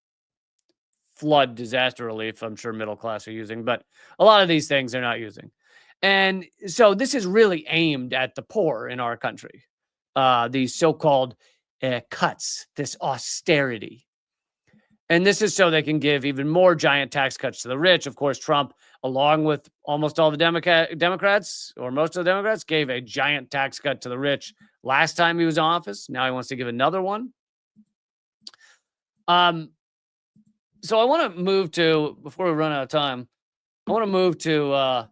flood disaster relief, I'm sure middle class are using, but a lot of these things they're not using. And so this is really aimed at the poor in our country. These so-called cuts, this austerity. And this is so they can give even more giant tax cuts to the rich. Of course, Trump, along with almost all the Democrats, or most of the Democrats, gave a giant tax cut to the rich last time he was in office. Now he wants to give another one. So I want to move to, before we run out of time, I want to move to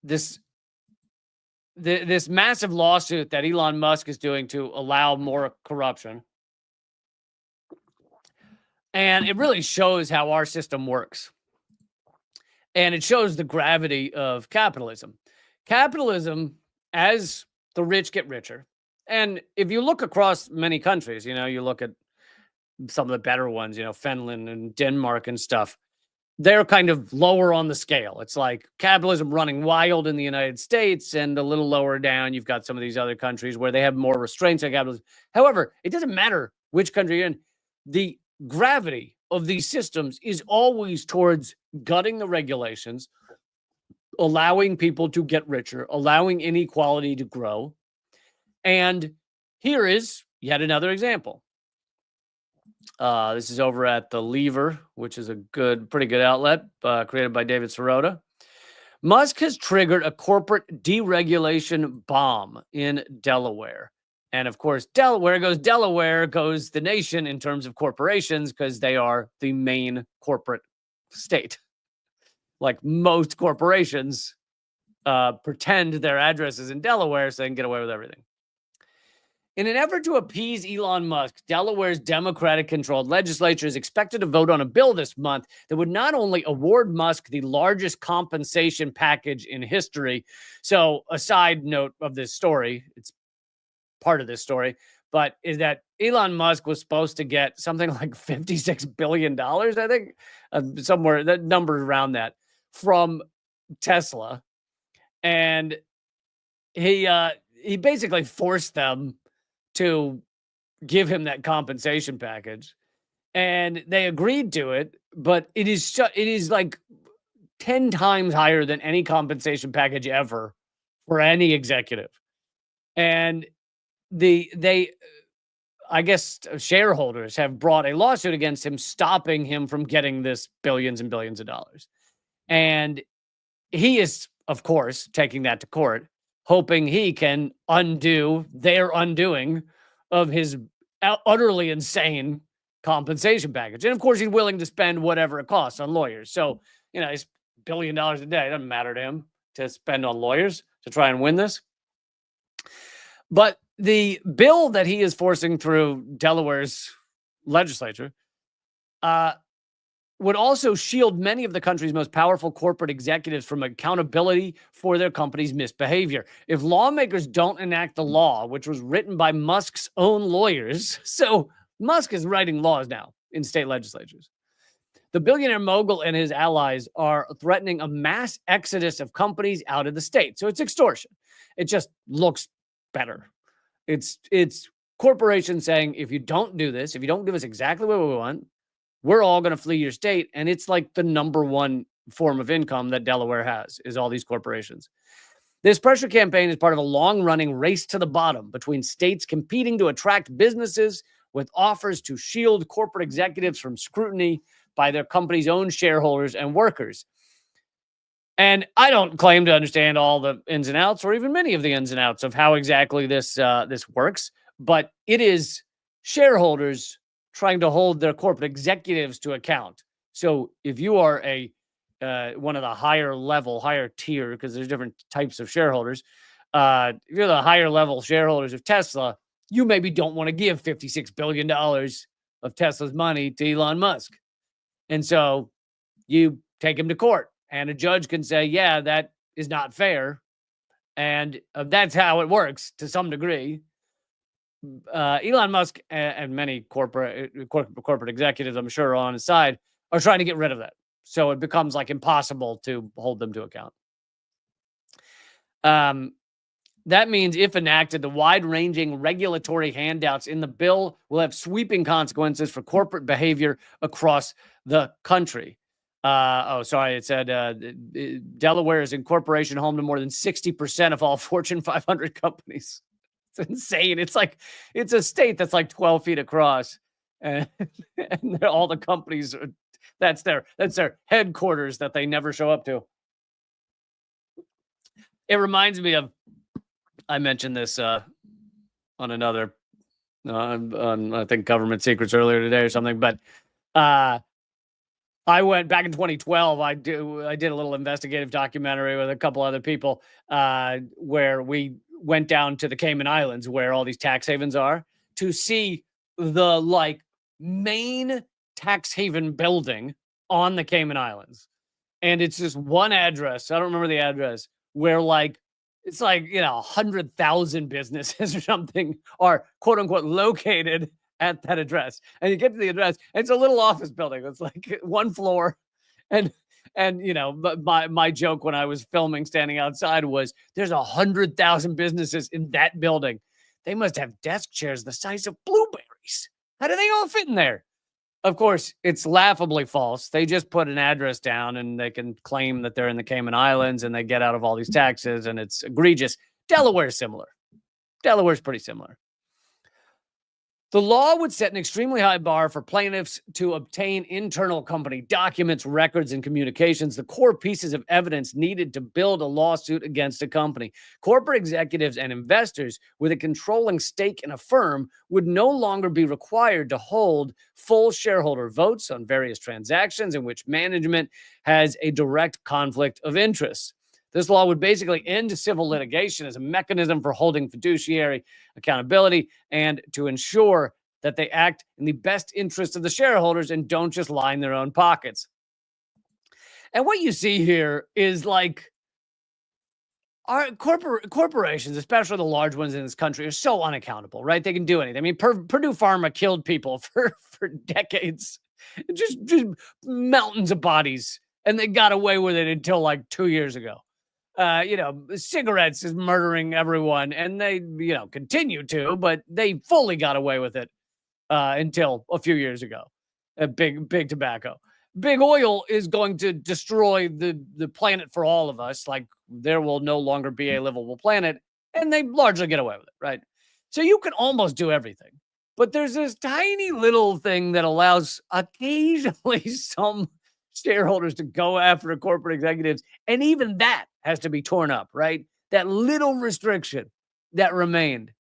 this massive lawsuit that Elon Musk is doing to allow more corruption. And it really shows how our system works. And it shows the gravity of capitalism. Capitalism, as the rich get richer. And if you look across many countries, you look at some of the better ones, Finland and Denmark and stuff, they're kind of lower on the scale. It's like capitalism running wild in the United States, and a little lower down, you've got some of these other countries where they have more restraints on capitalism. However, it doesn't matter which country you're in. The gravity of these systems is always towards gutting the regulations, allowing people to get richer, allowing inequality to grow. And here is yet another example. This is over at The Lever, which is a pretty good outlet created by David Sirota. Musk has triggered a corporate deregulation bomb in Delaware. And of course, Delaware goes the nation in terms of corporations, because they are the main corporate state. Like most corporations pretend their address is in Delaware so they can get away with everything. In an effort to appease Elon Musk, Delaware's Democratic-controlled legislature is expected to vote on a bill this month that would not only award Musk the largest compensation package in history. So a side note of this story, it's part of this story, but is that Elon Musk was supposed to get something like $56 billion, I think, somewhere, that number around that, from Tesla. And he basically forced them to give him that compensation package, and they agreed to it, but it is like 10 times higher than any compensation package ever for any executive. And I guess shareholders have brought a lawsuit against him, stopping him from getting this billions and billions of dollars. And he is, of course, taking that to court, hoping he can undo their undoing of his utterly insane compensation package. And of course, he's willing to spend whatever it costs on lawyers. So, it's $1 billion a day. It doesn't matter to him to spend on lawyers to try and win this. But the bill that he is forcing through Delaware's legislature would also shield many of the country's most powerful corporate executives from accountability for their company's misbehavior. If lawmakers don't enact the law, which was written by Musk's own lawyers, so Musk is writing laws now in state legislatures, the billionaire mogul and his allies are threatening a mass exodus of companies out of the state. So it's extortion. It just looks better. It's corporations saying, if you don't do this, if you don't give us exactly what we want, we're all going to flee your state. And it's like the number one form of income that Delaware has, is all these corporations. This pressure campaign is part of a long-running race to the bottom between states competing to attract businesses with offers to shield corporate executives from scrutiny by their company's own shareholders and workers. And I don't claim to understand all the ins and outs, or even many of the ins and outs of how exactly this works, but it is shareholders trying to hold their corporate executives to account. So if you are one of the higher tier, because there's different types of shareholders, if you're the higher level shareholders of Tesla, you maybe don't want to give $56 billion of Tesla's money to Elon Musk. And so you take him to court, and a judge can say, yeah, that is not fair. And that's how it works to some degree. Elon Musk and many corporate executives, I'm sure, on his side, are trying to get rid of that. So it becomes like impossible to hold them to account. That means, if enacted, the wide-ranging regulatory handouts in the bill will have sweeping consequences for corporate behavior across the country. It said Delaware is incorporation home to more than 60% of all Fortune 500 companies. It's insane. It's a state that's like 12 feet across, and all the companies that's their headquarters that they never show up to. It reminds me of I mentioned this on another, on I think government secrets earlier today or something, but I went back in 2012. I did a little investigative documentary with a couple other people where we went down to the Cayman Islands where all these tax havens are to see the like main tax haven building on the Cayman Islands. And it's just one address. I don't remember the address where like it's like, 100,000 businesses or something are quote unquote located at that address. And you get to the address, it's a little office building. It's like one floor. And my joke when I was filming standing outside was there's 100,000 businesses in that building. They must have desk chairs the size of blueberries. How do they all fit in there? Of course, it's laughably false. They just put an address down and they can claim that they're in the Cayman Islands and they get out of all these taxes and it's egregious. Delaware's similar. Delaware's pretty similar. The law would set an extremely high bar for plaintiffs to obtain internal company documents, records, and communications, the core pieces of evidence needed to build a lawsuit against a company. Corporate executives and investors with a controlling stake in a firm would no longer be required to hold full shareholder votes on various transactions in which management has a direct conflict of interest. This law would basically end civil litigation as a mechanism for holding fiduciary accountability and to ensure that they act in the best interest of the shareholders and don't just line their own pockets. And what you see here is like our corporations, especially the large ones in this country, are so unaccountable, right? They can do anything. I mean, Purdue Pharma killed people for decades, just mountains of bodies, and they got away with it until like 2 years ago. Cigarettes is murdering everyone, and they, continue to, but they fully got away with it until a few years ago. Big tobacco. Big oil is going to destroy the planet for all of us. Like there will no longer be a livable planet, and they largely get away with it, right? So you can almost do everything. But there's this tiny little thing that allows occasionally some shareholders to go after corporate executives, and even that has to be torn up, right? That little restriction that remained,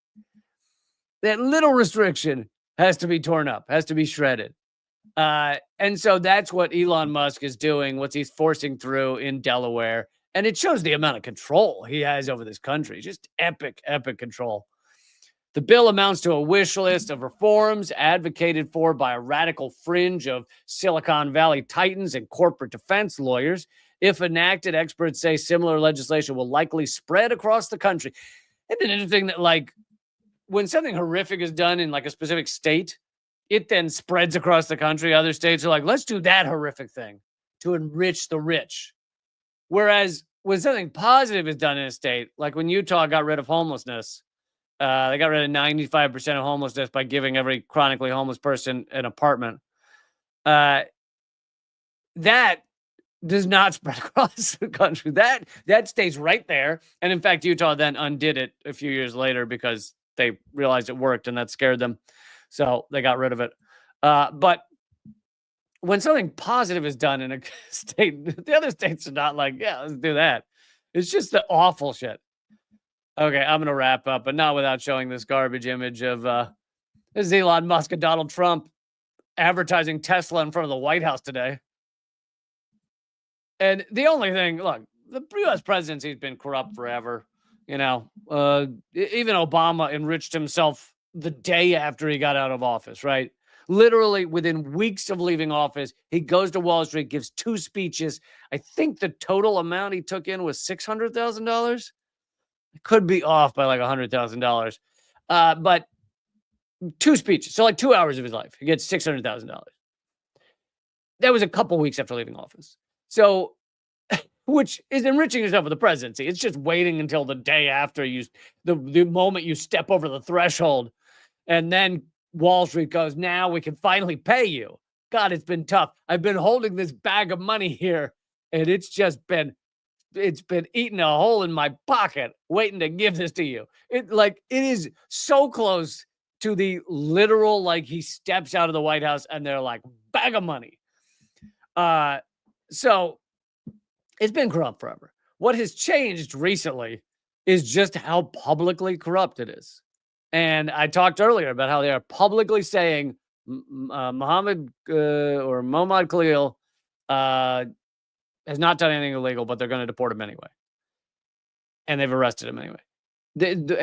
that little restriction has to be torn up, has to be shredded. And so that's what Elon Musk is doing, what he's forcing through in Delaware. And it shows the amount of control he has over this country. Just epic control. The bill amounts to a wish list of reforms advocated for by a radical fringe of Silicon Valley titans and corporate defense lawyers. If enacted, experts say similar legislation will likely spread across the country. Isn't it interesting that, like, when something horrific is done in, like, a specific state, it then spreads across the country? Other states are like, let's do that horrific thing to enrich the rich. Whereas when something positive is done in a state, like when Utah got rid of homelessness, they got rid of 95% of homelessness by giving every chronically homeless person an apartment. That does not spread across the country. That stays right there. And in fact, Utah then undid it a few years later because they realized it worked and that scared them. So they got rid of it. But when something positive is done in a state, the other states are not like, yeah, let's do that. It's just the awful shit. Okay, I'm going to wrap up, but not without showing this garbage image of this is Elon Musk and Donald Trump advertising Tesla in front of the White House today. And the only thing, look, the U.S. presidency has been corrupt forever. Even Obama enriched himself the day after he got out of office, right? Literally within weeks of leaving office, he goes to Wall Street, gives 2 speeches. I think the total amount he took in was $600,000. Could be off by like $100,000. But 2 speeches. So like 2 hours of his life. He gets $600,000. That was a couple weeks after leaving office. So, which is enriching yourself with the presidency. It's just waiting until the day after the moment you step over the threshold. And then Wall Street goes, now we can finally pay you. God, it's been tough. I've been holding this bag of money here, and it's been eating a hole in my pocket, waiting to give this to you. It is so close to the literal, like he steps out of the White House and they're like, bag of money. So it's been corrupt forever. What has changed recently is just how publicly corrupt it is. And I talked earlier about how they are publicly saying Mahmoud Khalil has not done anything illegal, but they're going to deport him anyway. And they've arrested him anyway.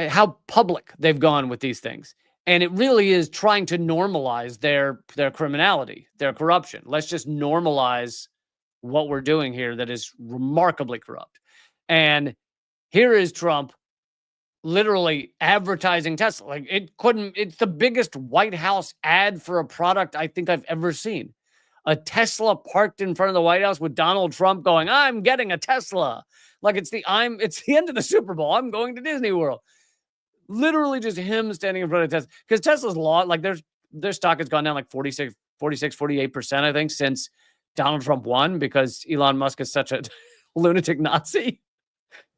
How public they've gone with these things. And it really is trying to normalize their criminality, their corruption. Let's just normalize what we're doing here that is remarkably corrupt. And here is Trump literally advertising Tesla. Like it's the biggest White House ad for a product I think I've ever seen. A Tesla parked in front of the White House with Donald Trump going, "I'm getting a Tesla." Like it's the end of the Super Bowl. I'm going to Disney World. Literally just him standing in front of Tesla. Because Tesla's law, like their stock has gone down like 48%, I think, since Donald Trump won, because Elon Musk is such a lunatic Nazi.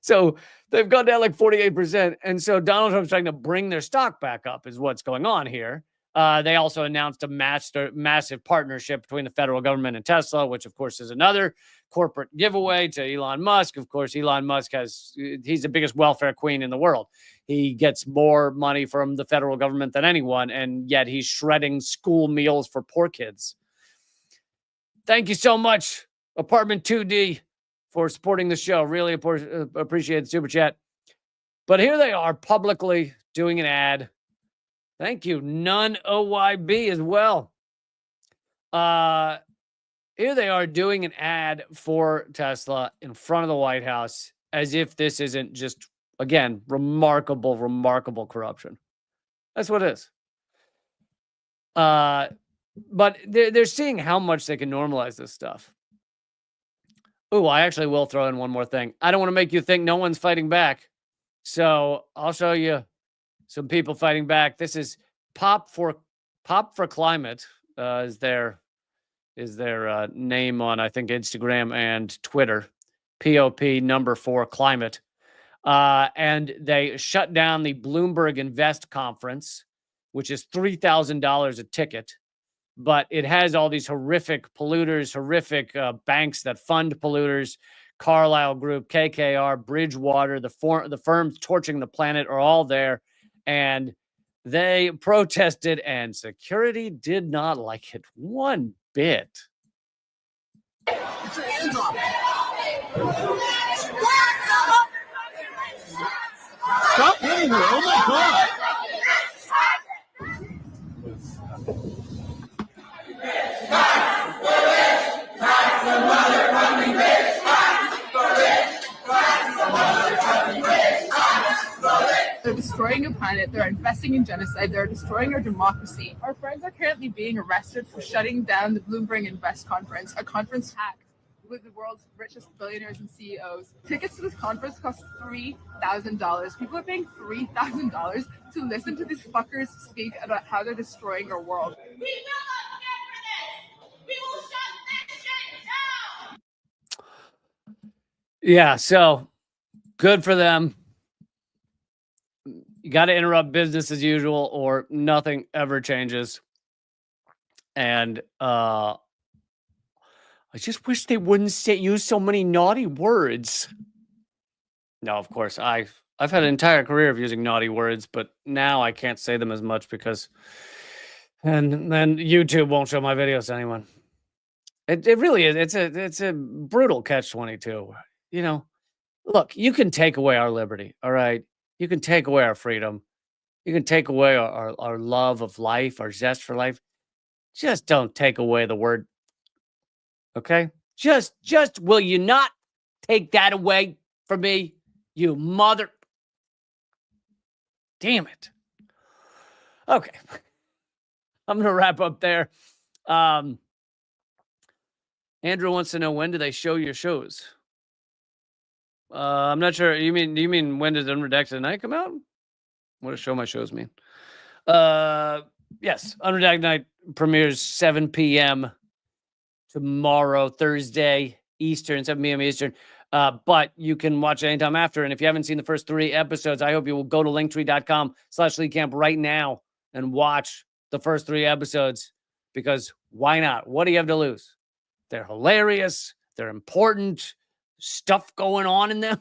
So they've gone down like 48%. And so Donald Trump's trying to bring their stock back up is what's going on here. They also announced a massive partnership between the federal government and Tesla, which, of course, is another corporate giveaway to Elon Musk. Of course, Elon Musk he's the biggest welfare queen in the world. He gets more money from the federal government than anyone, and yet he's shredding school meals for poor kids. Thank you so much, Apartment 2D, for supporting the show. Really appreciate the super chat. But here they are publicly doing an ad. Thank you, None OYB as well. Here they are doing an ad for Tesla in front of the White House as if this isn't just, again, remarkable corruption. That's what it is. But they're seeing how much they can normalize this stuff. Oh, I actually will throw in one more thing. I don't want to make you think no one's fighting back. So I'll show you some people fighting back. This is Pop for Climate is their name on, I think, Instagram and Twitter. POP4 Climate. And they shut down the Bloomberg Invest conference, which is $3,000 a ticket. But it has all these horrific polluters, horrific banks that fund polluters. Carlyle Group, KKR, Bridgewater, the firms torching the planet are all there. And they protested, and security did not like it one bit. Stop hitting her! Oh my God! They're destroying a planet. They're investing in genocide. They're destroying our democracy. Our friends are currently being arrested for shutting down the Bloomberg Invest conference, a conference packed with the world's richest billionaires and CEOs. Tickets to this conference cost $3,000. People are paying $3,000 to listen to these fuckers speak about how they're destroying our world. We will not stand for this. We will shut this shit down. Yeah, so good for them. You got to interrupt business as usual or nothing ever changes. And I just wish they wouldn't use so many naughty words. No, of course, I've had an entire career of using naughty words, but now I can't say them as much because and then YouTube won't show my videos to anyone. It really is. It's a brutal catch-22. You know, look, you can take away our liberty, all right? You can take away our freedom. You can take away our love of life, our zest for life. Just don't take away the word. Okay? Just will you not take that away from me, you mother? Damn it. Okay. I'm going to wrap up there. Andrew wants to know, when do they show your shows? I'm not sure. Do you mean when does Unredacted Night come out? What does show my shows mean? Yes, Unredacted Night premieres 7 p.m. tomorrow, Thursday, Eastern, 7 p.m. Eastern. But you can watch it anytime after. And if you haven't seen the first 3 episodes, I hope you will go to linktree.com/LeeCamp right now and watch the first 3 episodes, because why not? What do you have to lose? They're hilarious. They're important. Stuff going on in them.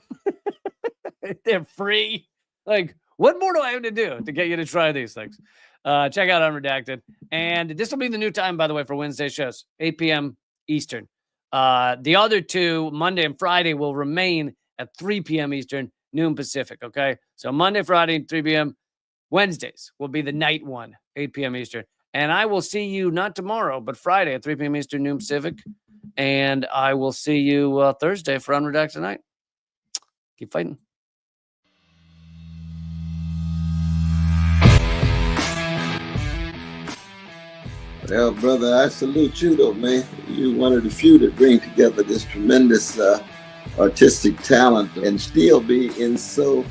They're free. Like, what more do I have to do to get you to try these things? Check out Unredacted. And this will be the new time, by the way, for Wednesday shows, 8 p.m. Eastern. The other two, Monday and Friday, will remain at 3 p.m. Eastern, noon Pacific, okay? So Monday, Friday, 3 p.m. Wednesdays will be the night one, 8 p.m. Eastern. And I will see you not tomorrow, but Friday at 3 p.m. Eastern, noon Pacific. And I will see you Thursday for Unredacted Tonight. Keep fighting. Well, brother, I salute you, though, man. You're one of the few that bring together this tremendous artistic talent and still be in such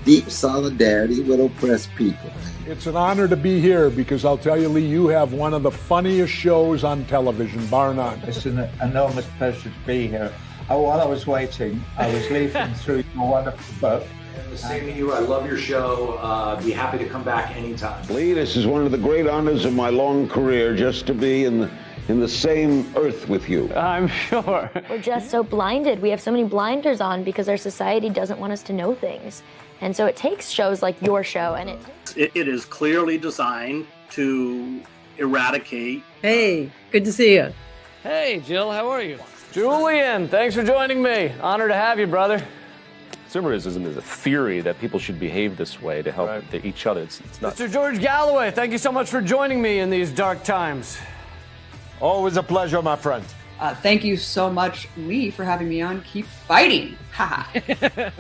deep solidarity with oppressed people. It's an honor to be here because I'll tell you, Lee, you have one of the funniest shows on television, bar none. It's an enormous pleasure to be here. While I was waiting, I was leafing through your wonderful book. Same to you. I love your show. Be happy to come back anytime. Lee, this is one of the great honors of my long career, just to be in the same earth with you. I'm sure. We're just so blinded. We have so many blinders on because our society doesn't want us to know things. And so it takes shows like your show, and it is clearly designed to eradicate. Hey, good to see you. Hey, Jill, how are you? Julian, thanks for joining me. Honor to have you, brother. Consumerism is a theory that people should behave this way to help each other. It's not. Mr. George Galloway, thank you so much for joining me in these dark times. Always a pleasure, my friend. Thank you so much, Lee, for having me on. Keep fighting. Ha ha.